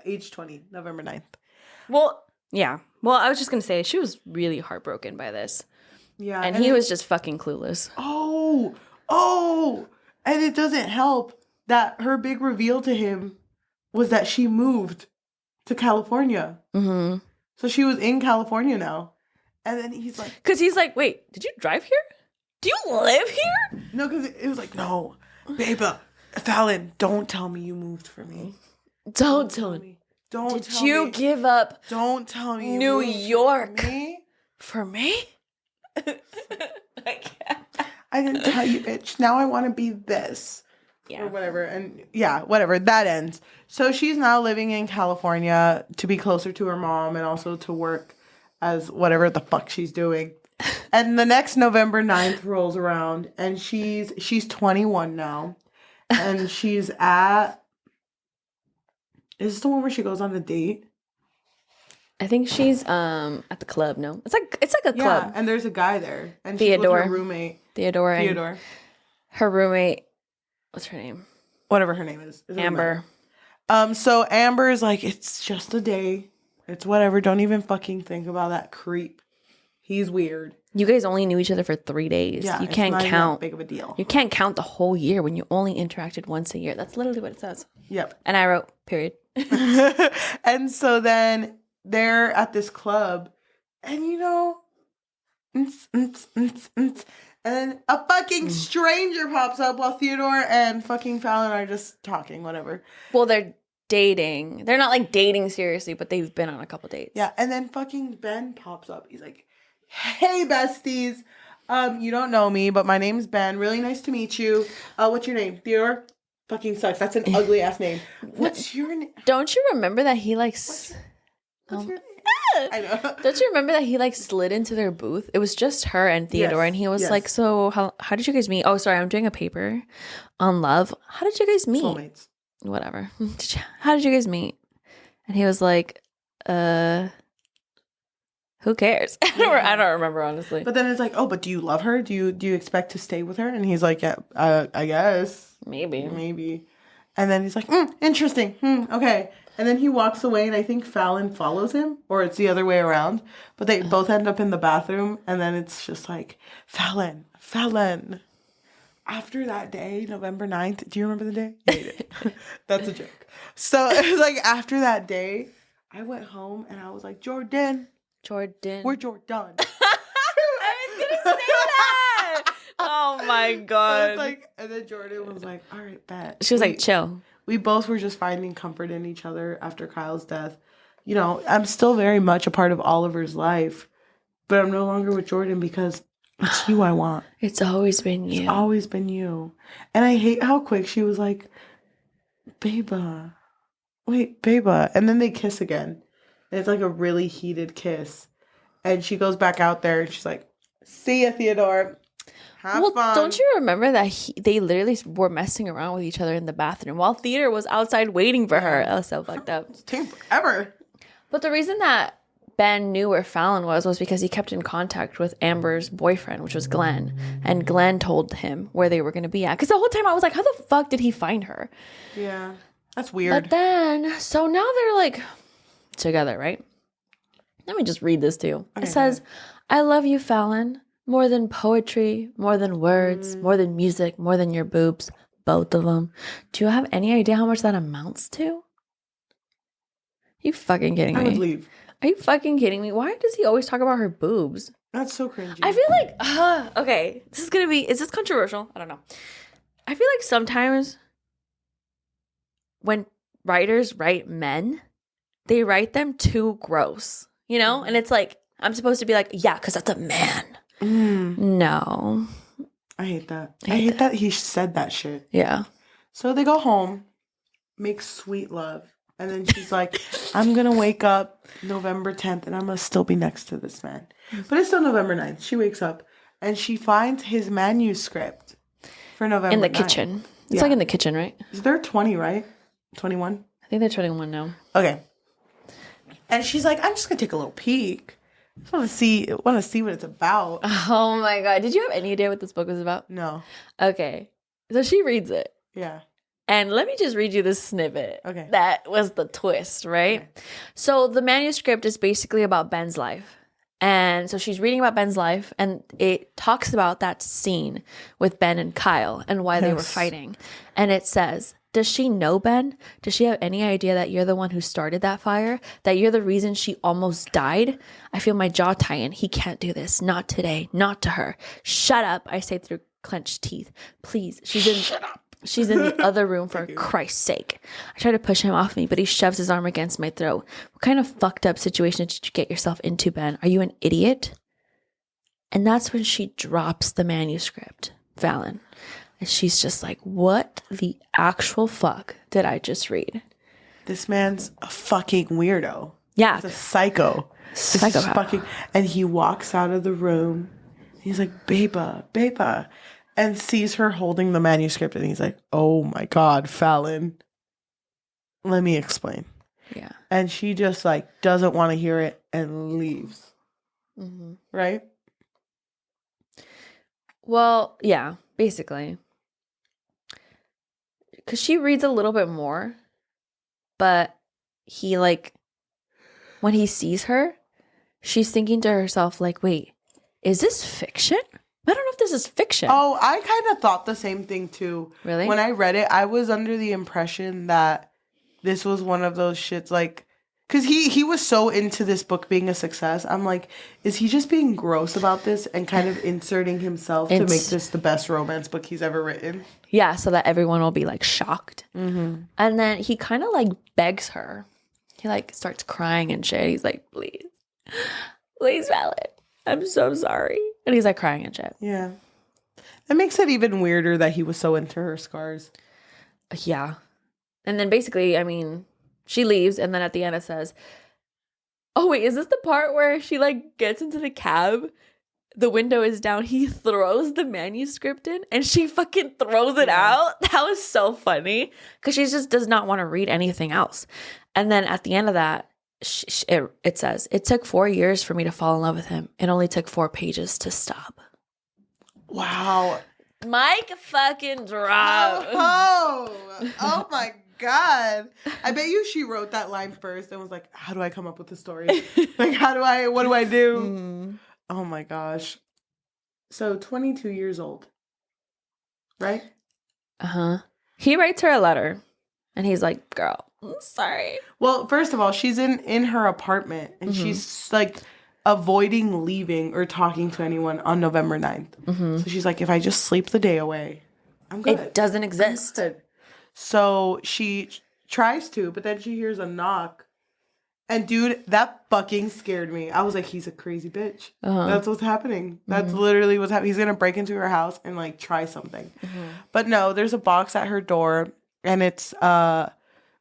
Age 20, November 9th. Well, yeah. Well, I was just going to say, she was really heartbroken by this. Yeah. And he was just fucking clueless. Oh. And it doesn't help that her big reveal to him was that she moved to California. Mm-hmm. So she was in California now. And then he's like... Because he's like, wait, did you drive here? Do you live here? No, because it was like, no, babe, Fallon, don't tell me you moved for me. Don't tell me. Don't Did tell you me. give up Don't tell me you New moved York for me. for me? I can't. I didn't tell you, bitch. Now I want to be this. Yeah. Or whatever. And yeah, whatever. That ends. So she's now living in California to be closer to her mom and also to work as whatever the fuck she's doing. And the next November 9th rolls around and she's 21 now. And she's at... Is this the one where she goes on a date? I think she's at the club. No, it's like a Yeah, club. and there's a guy there, and Theodore. she's with her roommate. Theodore. Her roommate. What's her name? Whatever her name is. It doesn't Amber. matter. So Amber is like, it's just a day. It's whatever. Don't even fucking think about that creep. He's weird. You guys only knew each other for 3 days. Yeah, You it's can't not even count. that big of a deal. You can't count the whole year when you only interacted once a year. That's literally what it says. Yep. And I wrote, period. And so then they're at this club, and you know, and then a fucking stranger pops up while Theodore and fucking Fallon are just talking, whatever. Well, they're dating. They're not like dating seriously, but they've been on a couple dates. Yeah, and then fucking Ben pops up. He's like, "Hey, besties. You don't know me, but my name's Ben. Really nice to meet you. What's your name? Theodore? Fucking sucks. That's an ugly ass name. What's your name? Don't you remember that he likes? What's your name? I know. Don't you remember that he like slid into their booth? It was just her and Theodore, Yes, and he was yes. like, "So how did you guys meet? Oh, sorry, I'm doing a paper on love. How did you guys meet? Soulmates. Whatever. How did you guys meet?" And he was like, who cares? I don't remember, honestly. But then it's like, oh, but do you love her? Do you expect to stay with her? And he's like, yeah, I guess. Maybe. And then he's like, interesting. Okay. And then he walks away, and I think Fallon follows him, or it's the other way around. But they both end up in the bathroom, and then it's just like, Fallon. After that day, November 9th, do you remember the day? You hate it. That's a joke. So it was like, after that day, I went home, and I was like, Jordan. Jordan. We're Jordan. I was gonna say that. Oh my I was god. like, and then Jordan was like, all right, bet. She was like, chill. We both were just finding comfort in each other after Kyle's death. You know, I'm still very much a part of Oliver's life, but I'm no longer with Jordan because it's you I want. It's always been you. It's always been you. And I hate how quick she was like, Beba. Wait, Beba. And then they kiss again. And it's like a really heated kiss. And she goes back out there and she's like, see ya, Theodore. Have fun. Don't you remember that they literally were messing around with each other in the bathroom while Theodore was outside waiting for her? That was so fucked up. It's taken forever. But the reason that Ben knew where Fallon was because he kept in contact with Amber's boyfriend, which was Glenn. And Glenn told him where they were going to be at. Because the whole time I was like, how the fuck did he find her? Yeah. That's weird. But then, so now they're like together, right? Let me just read this to you. Okay, it says, I love you, Fallon. More than poetry, more than words, more than music, more than your boobs. Both of them. Do you have any idea how much that amounts to? You fucking kidding me? I would leave. Are you fucking kidding me? Why does he always talk about her boobs? That's so cringy. I feel like, okay, is this controversial? I don't know. I feel like sometimes when writers write men, they write them too gross, you know? And it's like, I'm supposed to be like, yeah, because that's a man. No. I hate that. I hate that he said that shit. Yeah. So they go home, make sweet love. And then she's like, I'm going to wake up November 10th and I'm going to still be next to this man. But it's still November 9th. She wakes up and she finds his manuscript for November 9th. In the kitchen. It's like in the kitchen, right? Is there 20, right? 21? I think they're 21 now. Okay. And she's like, I'm just going to take a little peek. I just want to see what it's about. Oh my God. Did you have any idea what this book was about? No. Okay. So she reads it. Yeah. And let me just read you this snippet. Okay. That was the twist, right? Okay. So the manuscript is basically about Ben's life. And so she's reading about Ben's life, and it talks about that scene with Ben and Kyle and why they were fighting. And it says, does she know Ben? Does she have any idea that you're the one who started that fire? That you're the reason she almost died? I feel my jaw tighten. He can't do this. Not today. Not to her. Shut up, I say through clenched teeth. Please. She's in the other room, for Christ's sake. I try to push him off me, but he shoves his arm against my throat. What kind of fucked up situation did you get yourself into, Ben? Are you an idiot? And that's when she drops the manuscript, Fallon. And she's just like, what the actual fuck did I just read? This man's a fucking weirdo. Yeah. He's a psycho. Psychopath. And he walks out of the room. He's like, Beba. And sees her holding the manuscript. And he's like, oh my God, Fallon. Let me explain. Yeah. And she just like doesn't want to hear it and leaves. Mm-hmm. Right? Well, yeah, basically. Because she reads a little bit more. But he like, when he sees her, she's thinking to herself like, wait, is this fiction? I don't know if this is fiction. Oh, I kind of thought the same thing too. Really? When I read it, I was under the impression that this was one of those shits like, because he was so into this book being a success. I'm like, is he just being gross about this and kind of inserting himself to make this the best romance book he's ever written? Yeah, so that everyone will be like shocked. Mm-hmm. And then he kind of like begs her. He like starts crying and shit. He's like, please, Fallon, I'm so sorry. And he's like crying and shit. Yeah. That makes it even weirder that he was so into her scars. Yeah. And then basically, I mean, she leaves, and then at the end it says, oh wait, is this the part where she like gets into the cab? The window is down. He throws the manuscript in and she fucking throws it out. That was so funny because she just does not want to read anything else. And then at the end of that, it says, it took 4 years for me to fall in love with him. It only took 4 pages to stop. Wow. Mic fucking drop. Oh my God. I bet you she wrote that line first and was like, how do I come up with the story? Like, what do I do? Mm. Oh my gosh. So 22 years old, right? Uh-huh. He writes her a letter and he's like, girl, I'm sorry. Well, first of all, she's in her apartment and she's like avoiding leaving or talking to anyone on November 9th. So she's like, if I just sleep the day away, I'm good. It doesn't exist. Good. So she tries to, but then she hears a knock. And dude, that fucking scared me. I was like, he's a crazy bitch. That's what's happening. That's literally what's happening. He's going to break into her house and like try something. But no, there's a box at her door and it's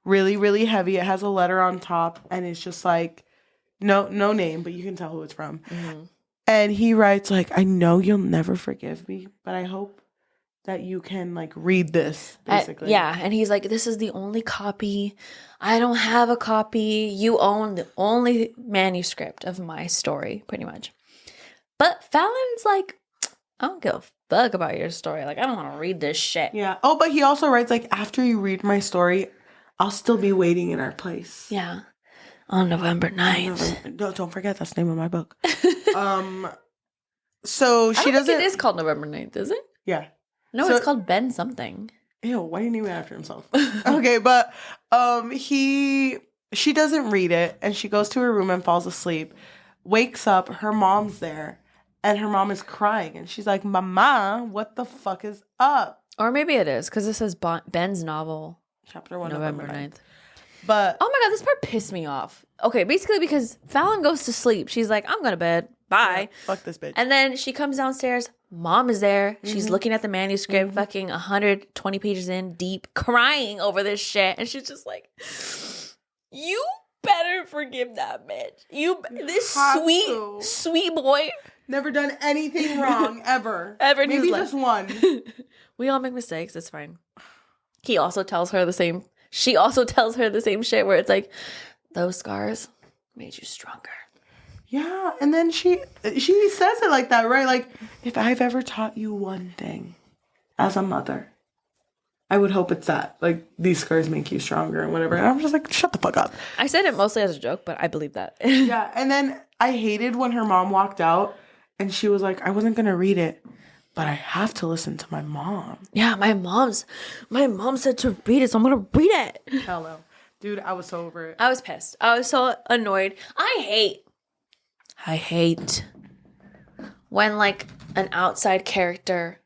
really, really heavy. It has a letter on top and it's just like, no name, but you can tell who it's from. And he writes like, I know you'll never forgive me, but I hope that you can like read this, basically. And he's like, this is the only copy. I don't have a copy. You own the only manuscript of my story, pretty much. But Fallon's like, I don't give a fuck about your story. Like, I don't want to read this shit. Yeah. Oh, but he also writes like, after you read my story, I'll still be waiting in our place. Yeah. On November 9th. Don't forget, that's the name of my book. So she doesn't. It is called November 9th, is it? Yeah. No, So- it's called Ben something. Ew, why do you name it after himself? Okay, but she doesn't read it and she goes to her room and falls asleep. Wakes up, her mom's there, and her mom is crying and she's like, Mama, what the fuck is up? Or maybe it is, because this is Ben's novel, Chapter 1, November 9th. But Oh my God, this part pissed me off. Okay, basically because Fallon goes to sleep. She's like, I'm going to bed. Bye. fuck this bitch. And then she comes downstairs. Mom is there. She's looking at the manuscript, fucking 120 pages in, deep, crying over this shit. And she's just like, you better forgive that bitch. This have sweet, to. sweet boy. Never done anything wrong, ever. Ever in his Maybe life. just one. We all make mistakes. It's fine. He also tells her the same. She also tells her the same shit where it's like, those scars made you stronger. Yeah, and then she says it like that, right? Like, if I've ever taught you one thing as a mother, I would hope it's that. Like, these scars make you stronger and whatever. And I'm just like, shut the fuck up. I said it mostly as a joke, but I believe that. Yeah, and then I hated when her mom walked out and she was like, I wasn't going to read it, but I have to listen to my mom. Yeah, my mom said to read it, so I'm gonna read it. Hell no. Dude, I was so over it. I was pissed. I was so annoyed. I hate when like an outside character,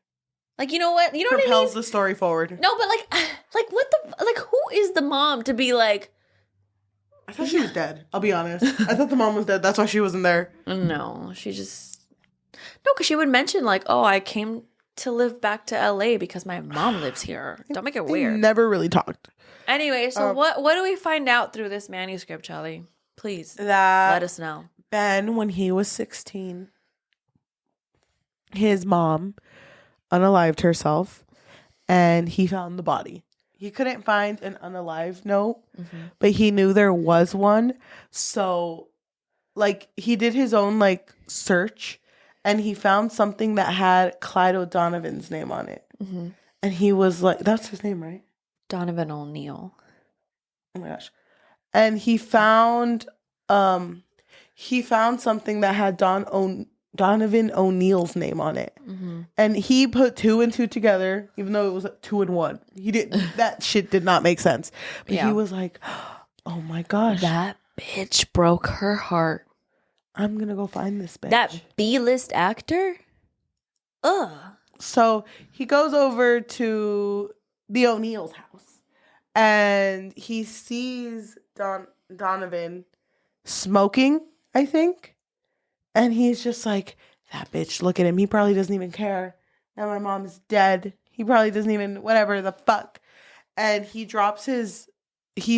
like, you know what I Propels mean? the story forward. No, but like what the like, who is the mom to be like? I thought she was dead. I'll be honest. I thought the mom was dead. That's why she wasn't there. No, because she would mention like, oh, I came to live back to LA because my mom lives here. Don't make it They weird. never really talked. Anyway, so what do we find out through this manuscript, Cheli? Please That let us know. Ben, when he was 16, his mom unalived herself and he found the body. He couldn't find an unalive note, but he knew there was one. So, like, he did his own, like, search and he found something that had Clyde O'Donovan's name on it. And he was like, that's his name, right? Donovan O'Neill. Oh my gosh. And he found something that had Donovan O'Neill's name on it. And he put 2 and 2 together, even though it was 2 and 1. He did that shit did not make sense. But he was like, oh my gosh. That bitch broke her heart. I'm gonna go find this bitch. That B-list actor? Ugh. So he goes over to the O'Neill's house and he sees Donovan smoking, I think. And he's just like, that bitch, look at him. He probably doesn't even care. Now my mom's dead. He probably doesn't even, whatever the fuck. And he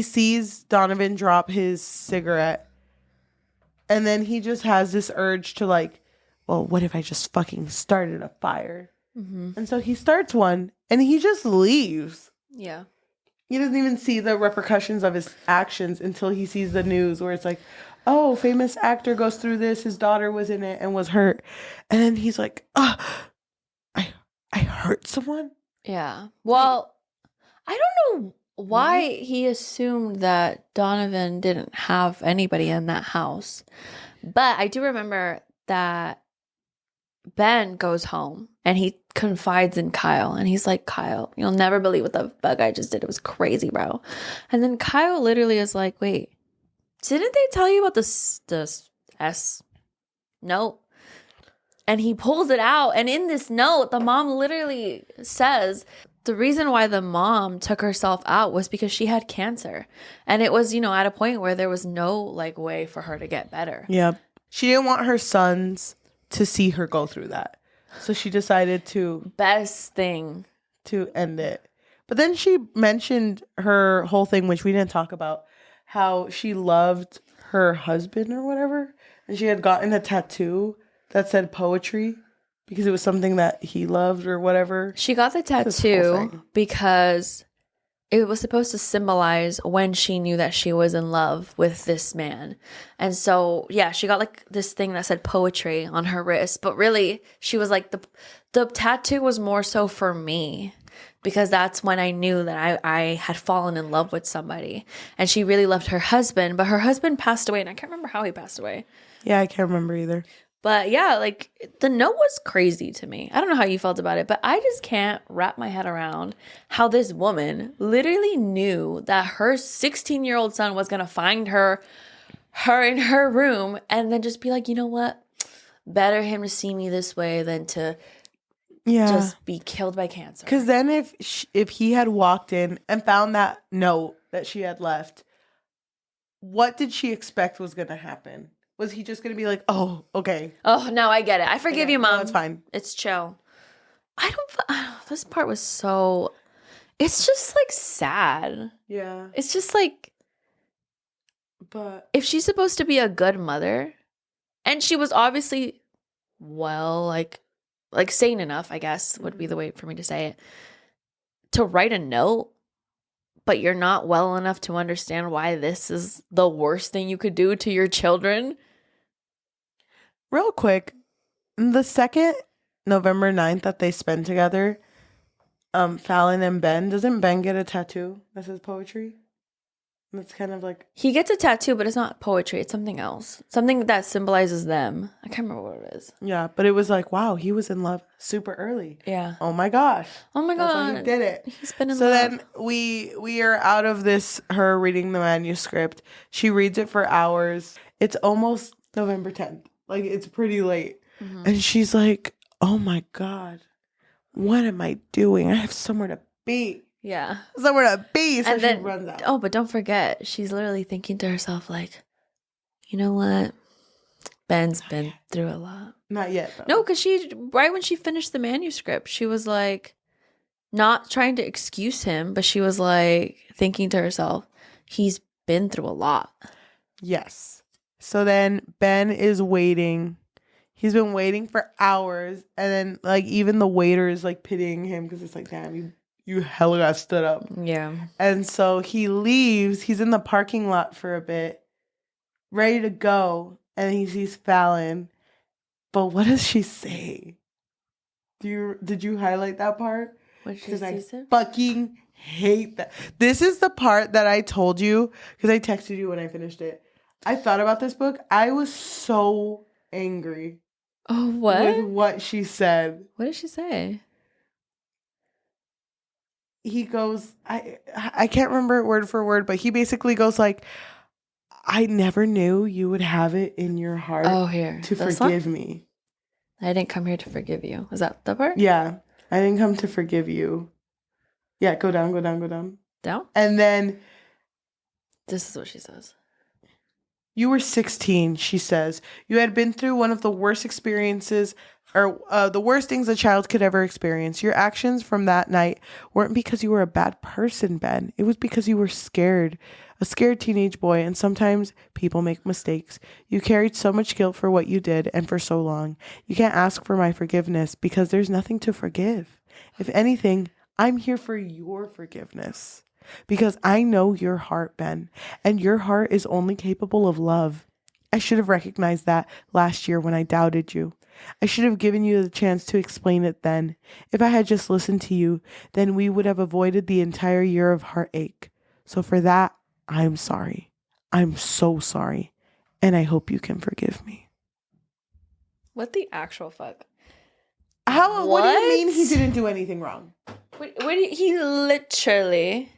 sees Donovan drop his cigarette. And then he just has this urge to like, well, what if I just fucking started a fire? And so he starts one and he just leaves. Yeah. He doesn't even see the repercussions of his actions until he sees the news where it's like, oh, famous actor goes through this. His daughter was in it and was hurt. And then he's like, I hurt someone? Yeah. Well, I don't know why he assumed that Donovan didn't have anybody in that house. But I do remember that Ben goes home and he confides in Kyle. And he's like, Kyle, you'll never believe what the fuck I just did. It was crazy, bro. And then Kyle literally is like, wait, didn't they tell you about the S note. And he pulls it out. And in this note, the mom literally says the reason why the mom took herself out was because she had cancer. And it was, at a point where there was no like way for her to get better. Yeah. She didn't want her sons to see her go through that. So she decided to Best thing to end it. But then she mentioned her whole thing, which we didn't talk about, how she loved her husband or whatever. And she had gotten a tattoo that said poetry because it was something that he loved or whatever. She got the tattoo because it was supposed to symbolize when she knew that she was in love with this man. And so, yeah, she got like this thing that said poetry on her wrist. But really, she was like, the tattoo was more so for me because that's when I knew that I had fallen in love with somebody. And she really loved her husband, but her husband passed away. And I can't remember how he passed away. Yeah, I can't remember either. But yeah, like the note was crazy to me. I don't know how you felt about it, but I just can't wrap my head around how this woman literally knew that her 16-year-old son was going to find her in her room and then just be like, you know what? Better him to see me this way than to just be killed by cancer. Because then if he had walked in and found that note that she had left, what did she expect was going to happen? Was he just going to be like, oh, okay. Oh, no, I get it. I forgive you, Mom. No, it's fine. It's chill. This part was so, it's just like sad. Yeah. It's just like, but if she's supposed to be a good mother, and she was obviously, well, like sane enough, I guess, would be the way for me to say it, to write a note, but you're not well enough to understand why this is the worst thing you could do to your children. Real quick, the second November 9th that they spend together, Fallon and Ben, doesn't Ben get a tattoo that says poetry? That's kind of like... He gets a tattoo, but it's not poetry. It's something else. Something that symbolizes them. I can't remember what it is. Yeah, but it was like, wow, he was in love super early. Yeah. Oh my gosh. Oh my That's God. why he did it. He's been in so love. Then we are out of this, her reading the manuscript. She reads it for hours. It's almost November 10th. Like, it's pretty late. Mm-hmm. And she's like, oh my God, what am I doing? I have somewhere to be. Yeah. Somewhere to be. So and then, she runs out. Oh, but don't forget, she's literally thinking to herself, like, you know what? Ben's been through a lot. Not yet, though. No, because right when she finished the manuscript, she was like, not trying to excuse him, but she was like thinking to herself, he's been through a lot. Yes. So then Ben is waiting. He's been waiting for hours. And then, like, even the waiter is, like, pitying him because it's like, damn, you hella got stood up. Yeah. And so he leaves. He's in the parking lot for a bit, ready to go. And he sees Fallon. But what does she say? Did you highlight that part? What did she say? I fucking hate that. This is the part that I told you because I texted you when I finished it. I thought about this book. I was so angry. Oh, what? With what she said. What did she say? He goes, I can't remember it word for word, but he basically goes like, I never knew you would have it in your heart to forgive me. I didn't come here to forgive you. Is that the part? Yeah. I didn't come to forgive you. Yeah, go down, go down, go down. Down? And then... This is what she says. You were 16, she says. You had been through one of the worst experiences, or the worst things a child could ever experience. Your actions from that night weren't because you were a bad person, Ben. It was because you were scared. A scared teenage boy, and sometimes people make mistakes. You carried so much guilt for what you did and for so long. You can't ask for my forgiveness because there's nothing to forgive. If anything, I'm here for your forgiveness. Because I know your heart, Ben, and your heart is only capable of love. I should have recognized that last year when I doubted you. I should have given you the chance to explain it then. If I had just listened to you, then we would have avoided the entire year of heartache. So for that, I'm sorry. I'm so sorry. And I hope you can forgive me. What the actual fuck? What do you mean he didn't do anything wrong? He literally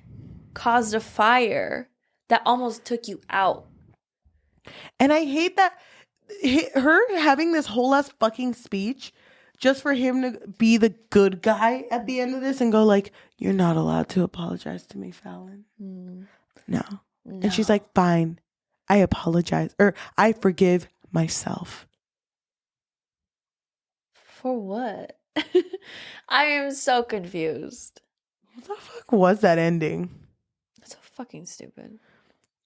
caused a fire that almost took you out. And I hate that her having this whole ass fucking speech just for him to be the good guy at the end of this and go like, you're not allowed to apologize to me, Fallon. No. And she's like, fine, I apologize, or I forgive myself. For what? I am so confused. What the fuck was that ending? That's so fucking stupid.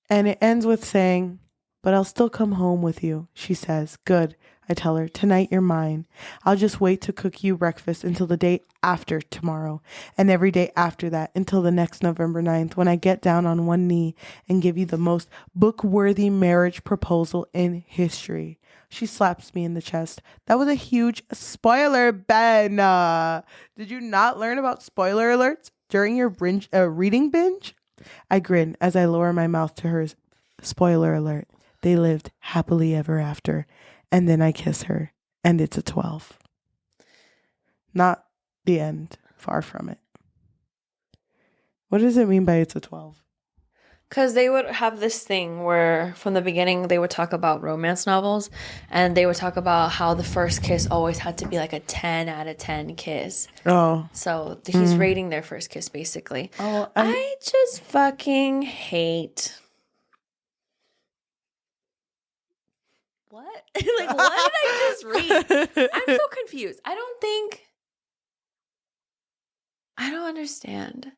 And it ends with saying, but I'll still come home with you, she says. Good, I tell her. Tonight you're mine. I'll just wait to cook you breakfast until the day after tomorrow. And every day after that until the next November 9th when I get down on one knee and give you the most book-worthy marriage proposal in history. She slaps me in the chest. That was a huge spoiler, Ben. Did you not learn about spoiler alerts during your reading binge? I grin as I lower my mouth to hers. Spoiler alert. They lived happily ever after. And then I kiss her. And it's a 12. Not the end. Far from it. What does it mean by it's a 12? Because they would have this thing where from the beginning they would talk about romance novels and they would talk about how the first kiss always had to be like a 10 out of 10 kiss. Oh. So he's rating their first kiss basically. Oh, I just fucking hate. What? Like, what did I just read? I'm so confused. I don't understand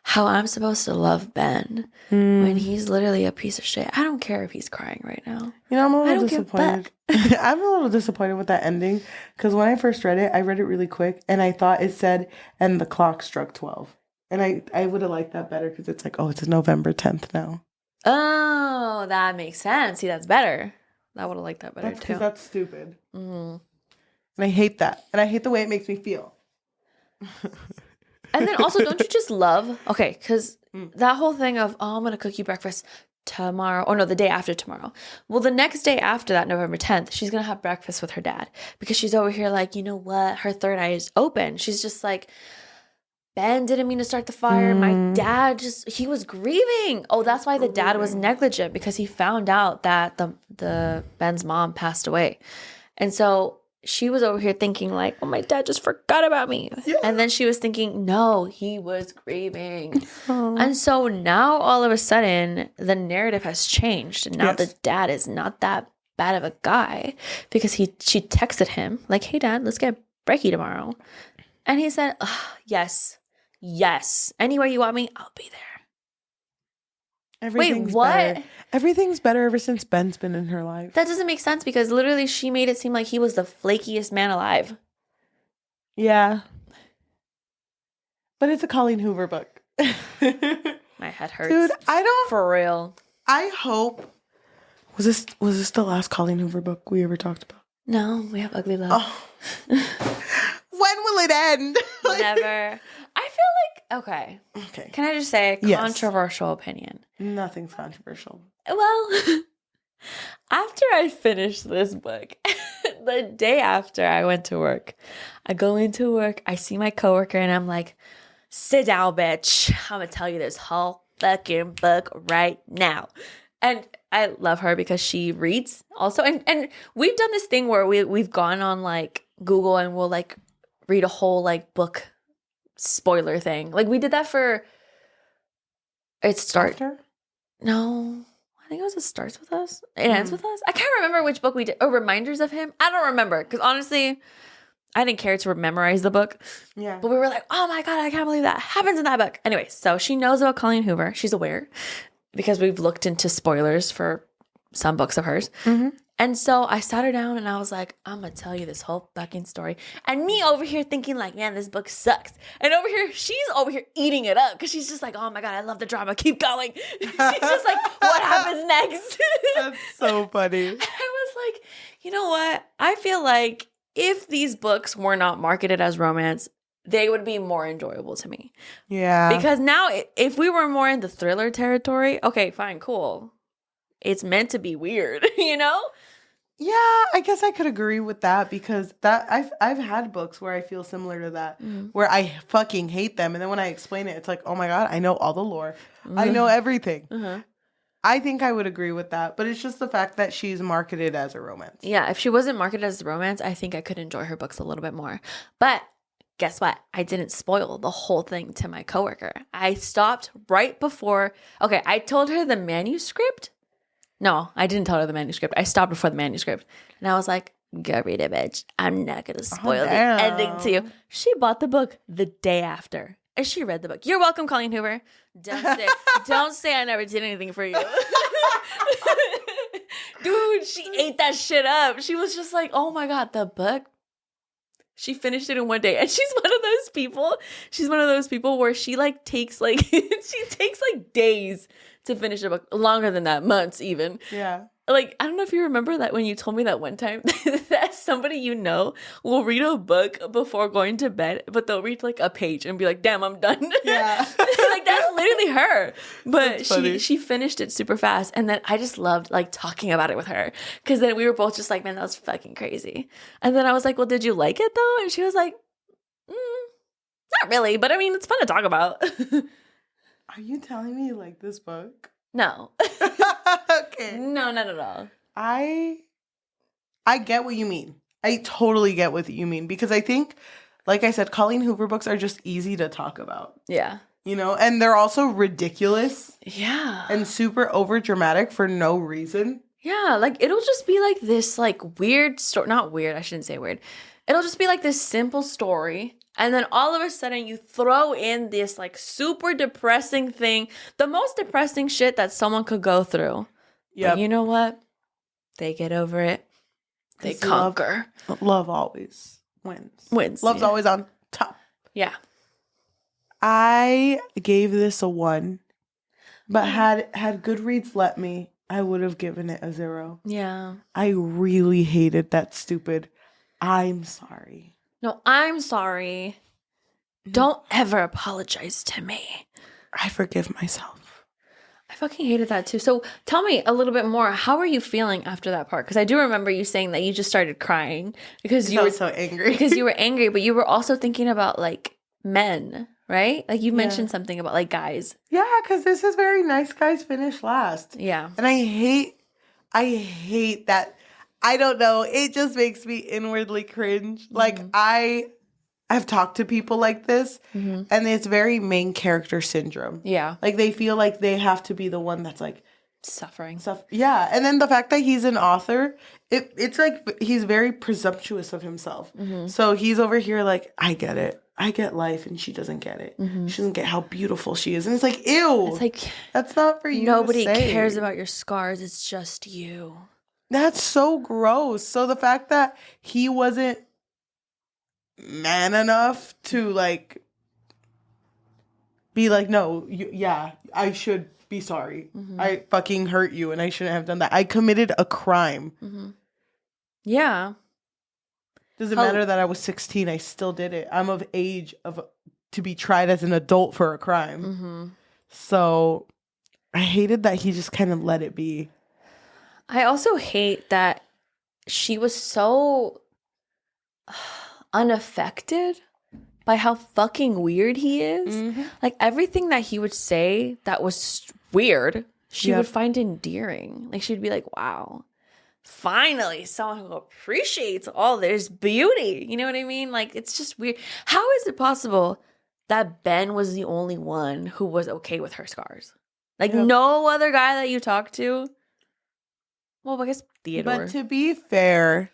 how I'm supposed to love Ben when he's literally a piece of shit. I don't care if he's crying right now. You know, I'm a little disappointed. I'm a little disappointed with that ending because when I first read it, I read it really quick and I thought it said, and the clock struck 12. And I would have liked that better because it's like, oh, it's November 10th now. Oh, that makes sense. See, that's better. I would have liked that better too. Because that's stupid. And I hate that. And I hate the way it makes me feel. And then also, don't you just love, okay, because that whole thing of, oh, I'm going to cook you breakfast tomorrow, or no, the day after tomorrow. Well, the next day after that, November 10th, she's going to have breakfast with her dad because she's over here like, you know what? Her third eye is open. She's just like, Ben didn't mean to start the fire. My dad he was grieving. Oh, that's why the dad was negligent because he found out that the Ben's mom passed away. And so she was over here thinking like, oh, my dad just forgot about me. Yeah. And then she was thinking, no, he was grieving. And so now all of a sudden the narrative has changed. And now the dad is not that bad of a guy because she texted him like, hey, Dad, let's get brekkie tomorrow. And he said, yes. Anywhere you want me, I'll be there. Wait, what? Better. Everything's better ever since Ben's been in her life. That doesn't make sense because literally she made it seem like he was the flakiest man alive. Yeah. But it's a Colleen Hoover book. My head hurts. Dude, I don't. For real. I hope. Was this the last Colleen Hoover book we ever talked about? No, we have Ugly Love. Oh. When will it end? Never. I feel like, okay. Can I just say a controversial opinion? Nothing's controversial. Well, after I finished this book, the day after I went to work, I go into work, I see my coworker, and I'm like, sit down, bitch. I'm going to tell you this whole fucking book right now. And I love her because she reads also. And we've done this thing where we've gone on like Google and we'll like read a whole like book spoiler thing. Like we did that for No, I think it was It Starts With Us. It Ends With Us. I can't remember which book we did. Oh, Reminders of Him. I don't remember because honestly, I didn't care to memorize the book. Yeah. But we were like, oh my God, I can't believe that happens in that book. Anyway, so she knows about Colleen Hoover. She's aware because we've looked into spoilers for some books of hers. And so I sat her down and I was like, I'm going to tell you this whole fucking story. And me over here thinking like, man, this book sucks. And over here, she's over here eating it up because she's just like, oh my God, I love the drama. Keep going. She's just like, what happens next? That's so funny. And I was like, you know what? I feel like if these books were not marketed as romance, they would be more enjoyable to me. Yeah. Because now if we were more in the thriller territory, okay, fine, cool. It's meant to be weird, you know? Yeah, I guess I could agree with that because that I've had books where I feel similar to that, where I fucking hate them, and then when I explain it, it's like, oh my God, I know all the lore, I know everything. I think I would agree with that, but it's just the fact that she's marketed as a romance. Yeah, if she wasn't marketed as a romance, I think I could enjoy her books a little bit more. But guess what? I didn't spoil the whole thing to my coworker. I stopped right before. Okay, I told her the manuscript. No, I didn't tell her the manuscript. I stopped before the manuscript. And I was like, go read it, bitch. I'm not going to spoil the ending to you. She bought the book the day after. And she read the book. You're welcome, Colleen Hoover. Don't say I never did anything for you. Dude, she ate that shit up. She was just like, oh my God, the book. She finished it in one day. And she's one of those people. She's one of those people where she like takes like, she takes like days to finish a book. Longer than that, months even. Yeah. Like, I don't know if you remember that when you told me that one time that somebody you know will read a book before going to bed, but they'll read like a page and be like, damn, I'm done. Yeah. Like, that's literally her. But she finished it super fast. And then I just loved like talking about it with her. Because then we were both just like, man, that was fucking crazy. And then I was like, well, did you like it though? And she was like, not really. But I mean, it's fun to talk about. Are you telling me you like this book? No. Okay. No, not at all. I get what you mean. I totally get what you mean because I think, like I said, Colleen Hoover books are just easy to talk about. Yeah. You know, and they're also ridiculous. Yeah. And super over dramatic for no reason. Yeah, like it'll just be like this like weird story. Not weird, I shouldn't say weird. It'll just be like this simple story. And then all of a sudden you throw in this like super depressing thing. The most depressing shit that someone could go through. Yeah. You know what? They get over it. They conquer. Love always wins. Love's yeah. always on top. Yeah. I gave this a 1. But had Goodreads let me, I would have given it a 0. Yeah. I really hated that stupid I'm sorry. No, I'm sorry. Don't ever apologize to me. I forgive myself. I fucking hated that too. So tell me a little bit more. How are you feeling after that part? Because I do remember you saying that you just started crying because you were so angry. Because you were angry, but you were also thinking about like men, right? Like you mentioned something about like guys. Yeah, because this is very nice guys finish last. Yeah. And I hate that. I don't know. It just makes me inwardly cringe. Mm-hmm. Like I've talked to people like this, and it's very main character syndrome. Yeah. Like they feel like they have to be the one that's like suffering. Yeah. And then the fact that he's an author, it's like he's very presumptuous of himself. Mm-hmm. So he's over here like, I get it. I get life, and she doesn't get it. Mm-hmm. She doesn't get how beautiful she is. And it's like, ew. It's like, that's not for you. Nobody cares about your scars. It's just you. That's so gross. So the fact that he wasn't man enough to like be like, no, I should be sorry. Mm-hmm. I fucking hurt you and I shouldn't have done that. I committed a crime. Mm-hmm. Yeah. Doesn't matter that I was 16. I still did it. I'm of age to be tried as an adult for a crime. Mm-hmm. So I hated that he just kind of let it be. I also hate that she was so unaffected by how fucking weird he is. Mm-hmm. Like everything that he would say that was weird, she would find endearing. Like she'd be like, wow, finally someone who appreciates all this beauty. You know what I mean? Like it's just weird. How is it possible that Ben was the only one who was okay with her scars? Like no other guy that you talked to? Well, I guess Theodore. But to be fair,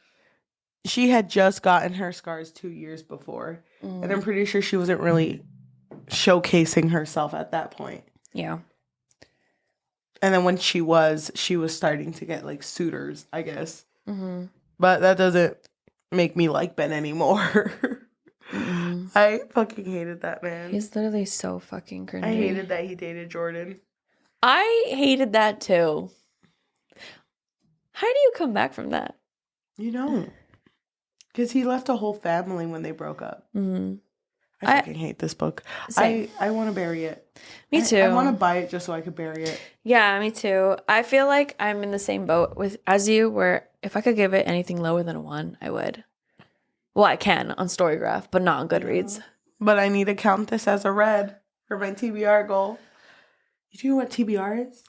she had just gotten her scars 2 years before. Mm. And I'm pretty sure she wasn't really showcasing herself at that point. Yeah. And then when she was starting to get like suitors, I guess. Mm-hmm. But that doesn't make me like Ben anymore. Mm-hmm. I fucking hated that man. He's literally so fucking cringy. I hated that he dated Jordan. I hated that too. How do you come back from that? You don't. Because he left a whole family when they broke up. Mm-hmm. I fucking hate this book. Same. I want to bury it. Me too. I want to buy it just so I could bury it. Yeah, me too. I feel like I'm in the same boat as you, where if I could give it anything lower than a 1, I would. Well, I can on Storygraph, but not on Goodreads. But I need to count this as a red for my TBR goal. You know what TBR is?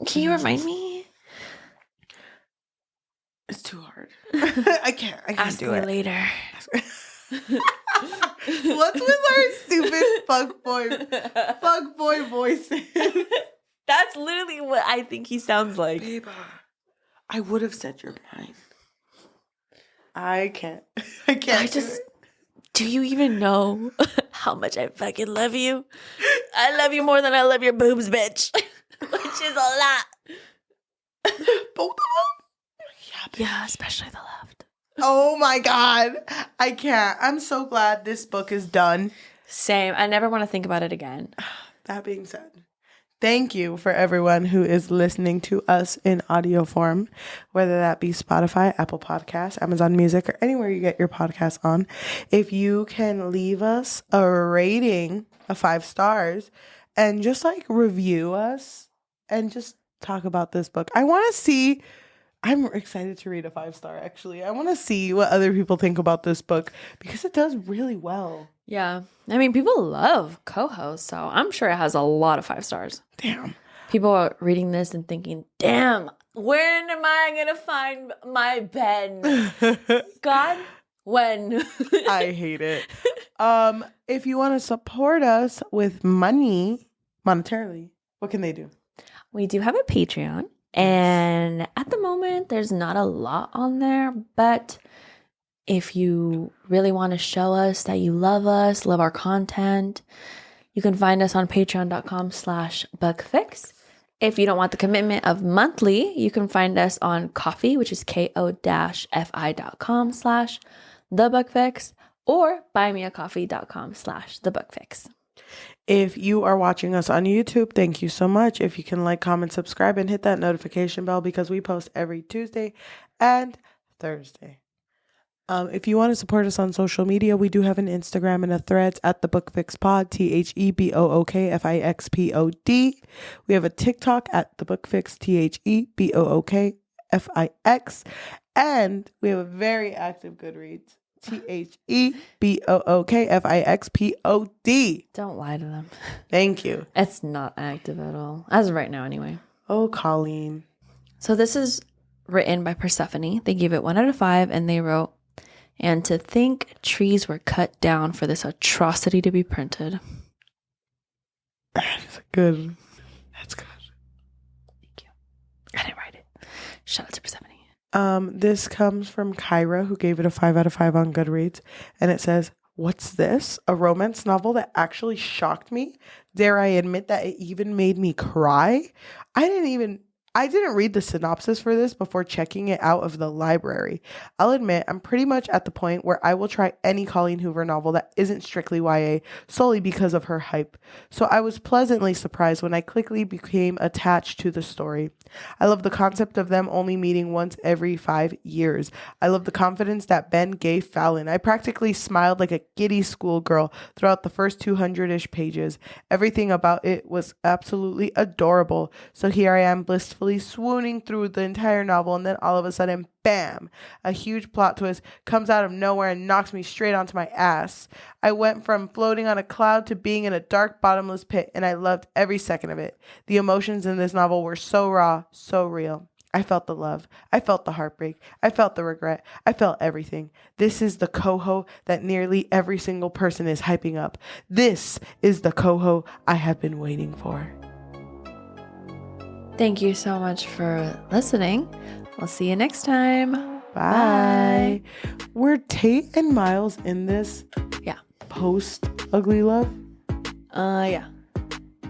Can you remind me? It's too hard. I can't Ask do me it later. What's with our stupid fuckboy voices? That's literally what I think he sounds like. Babe, I would have said your mind. I can't. Do you even know how much I fucking love you? I love you more than I love your boobs, bitch. Which is a lot. Both of them? Yeah, especially the left. Oh my God. I can't. I'm so glad this book is done. Same. I never want to think about it again. That being said, thank you for everyone who is listening to us in audio form, whether that be Spotify, Apple Podcasts, Amazon Music, or anywhere you get your podcasts on. If you can leave us a rating of 5 stars and just like review us and just talk about this book. I want to see, I'm excited to read a 5-star actually. I want to see what other people think about this book because it does really well. Yeah. I mean, people love coho, so I'm sure it has a lot of 5 stars. Damn. People are reading this and thinking, damn, when am I going to find my Ben? God, when? I hate it. If you want to support us with money, monetarily, what can they do? We do have a Patreon, and at the moment, there's not a lot on there, but if you really want to show us that you love us, love our content, you can find us on patreon.com/buckfix. If you don't want the commitment of monthly, you can find us on Ko-fi, which is ko-fi.com/thebuckfix, or buymeacoffee.com/thebuckfix. If you are watching us on YouTube, thank you so much. If you can like, comment, subscribe, and hit that notification bell because we post every Tuesday and Thursday. If you want to support us on social media, we do have an Instagram and a Threads at the Bookfix Pod, THEBOOKFIXPOD. We have a TikTok at the Bookfix, THEBOOKFIX, and we have a very active Goodreads, THEBOOKFIXPOD. Don't lie to them. Thank you. It's not active at all, as of right now anyway. Oh, Colleen. So this is written by Persephone. They gave it 1 out of 5, and they wrote, "And to think trees were cut down for this atrocity to be printed." That's good. That's good. Thank you. I didn't write it. Shout out to Persephone. This comes from Kyra, who gave it a 5 out of 5 on Goodreads. And it says, "What's this? A romance novel that actually shocked me? Dare I admit that it even made me cry? I didn't read the synopsis for this before checking it out of the library. I'll admit I'm pretty much at the point where I will try any Colleen Hoover novel that isn't strictly YA solely because of her hype. So I was pleasantly surprised when I quickly became attached to the story. I love the concept of them only meeting once every 5 years. I love the confidence that Ben gave Fallon. I practically smiled like a giddy schoolgirl throughout the first 200-ish pages. Everything about it was absolutely adorable. So here I am blissfully swooning through the entire novel, and then all of a sudden, bam, a huge plot twist comes out of nowhere and knocks me straight onto my ass. I went from floating on a cloud to being in a dark, bottomless pit, and I loved every second of it. The emotions in this novel were so raw, so real. I felt the love. I felt the heartbreak. I felt the regret. I felt everything. This is the coho that nearly every single person is hyping up. This is the coho I have been waiting for." Thank you so much for listening. We'll see you next time. Bye. Were Tate and Miles in this? Yeah. Post Ugly Love? Yeah.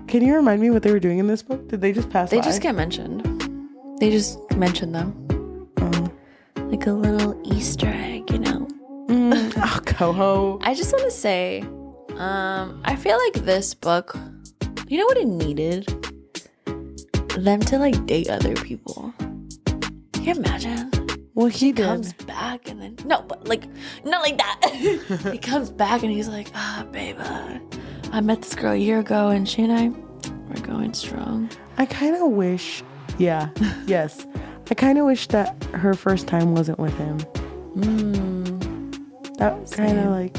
Can you remind me what they were doing in this book? Did they just pass by? They just get mentioned. They just mention them. Oh. Like a little Easter egg, you know? Oh, coho. I just want to say, I feel like this book, you know what it needed? Them to like date other people. Can you imagine? Well, he comes back and then no, but like not like that. He comes back and he's like, babe, I met this girl a year ago and she and I we're going strong. I kind of wish, yes. I kind of wish that her first time wasn't with him. That kind of like,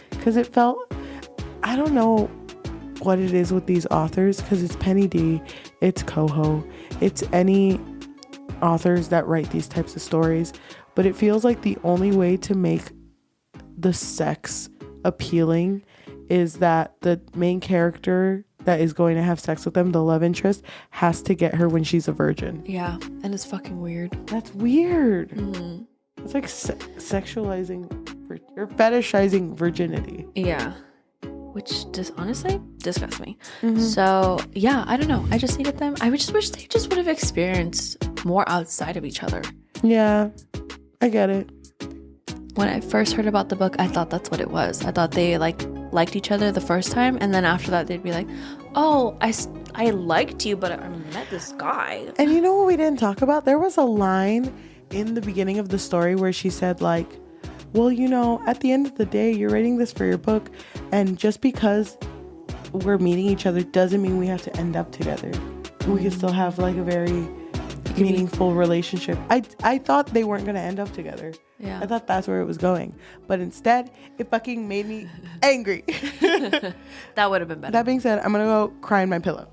because it felt, I don't know what it is with these authors, because it's Penny D, it's Coho, it's any authors that write these types of stories, but it feels like the only way to make the sex appealing is that the main character that is going to have sex with them, the love interest, has to get her when she's a virgin. Yeah, and it's fucking weird. That's weird. It's like sexualizing or fetishizing virginity. Yeah, which just honestly disgusts me. So yeah, I don't know, I just hated them. I would just wish they just would have experienced more outside of each other. Yeah, I get it. When I first heard about the book, I thought that's what it was. I thought they liked each other the first time, and then after that they'd be like, oh, I liked you, but I met this guy. And you know what we didn't talk about? There was a line in the beginning of the story where she said, like, well, you know, at the end of the day, you're writing this for your book, and just because we're meeting each other doesn't mean we have to end up together. We can still have like a very meaningful relationship. I thought they weren't going to end up together. Yeah. I thought that's where it was going. But instead, it fucking made me angry. That would have been better. That being said, I'm going to go cry in my pillow.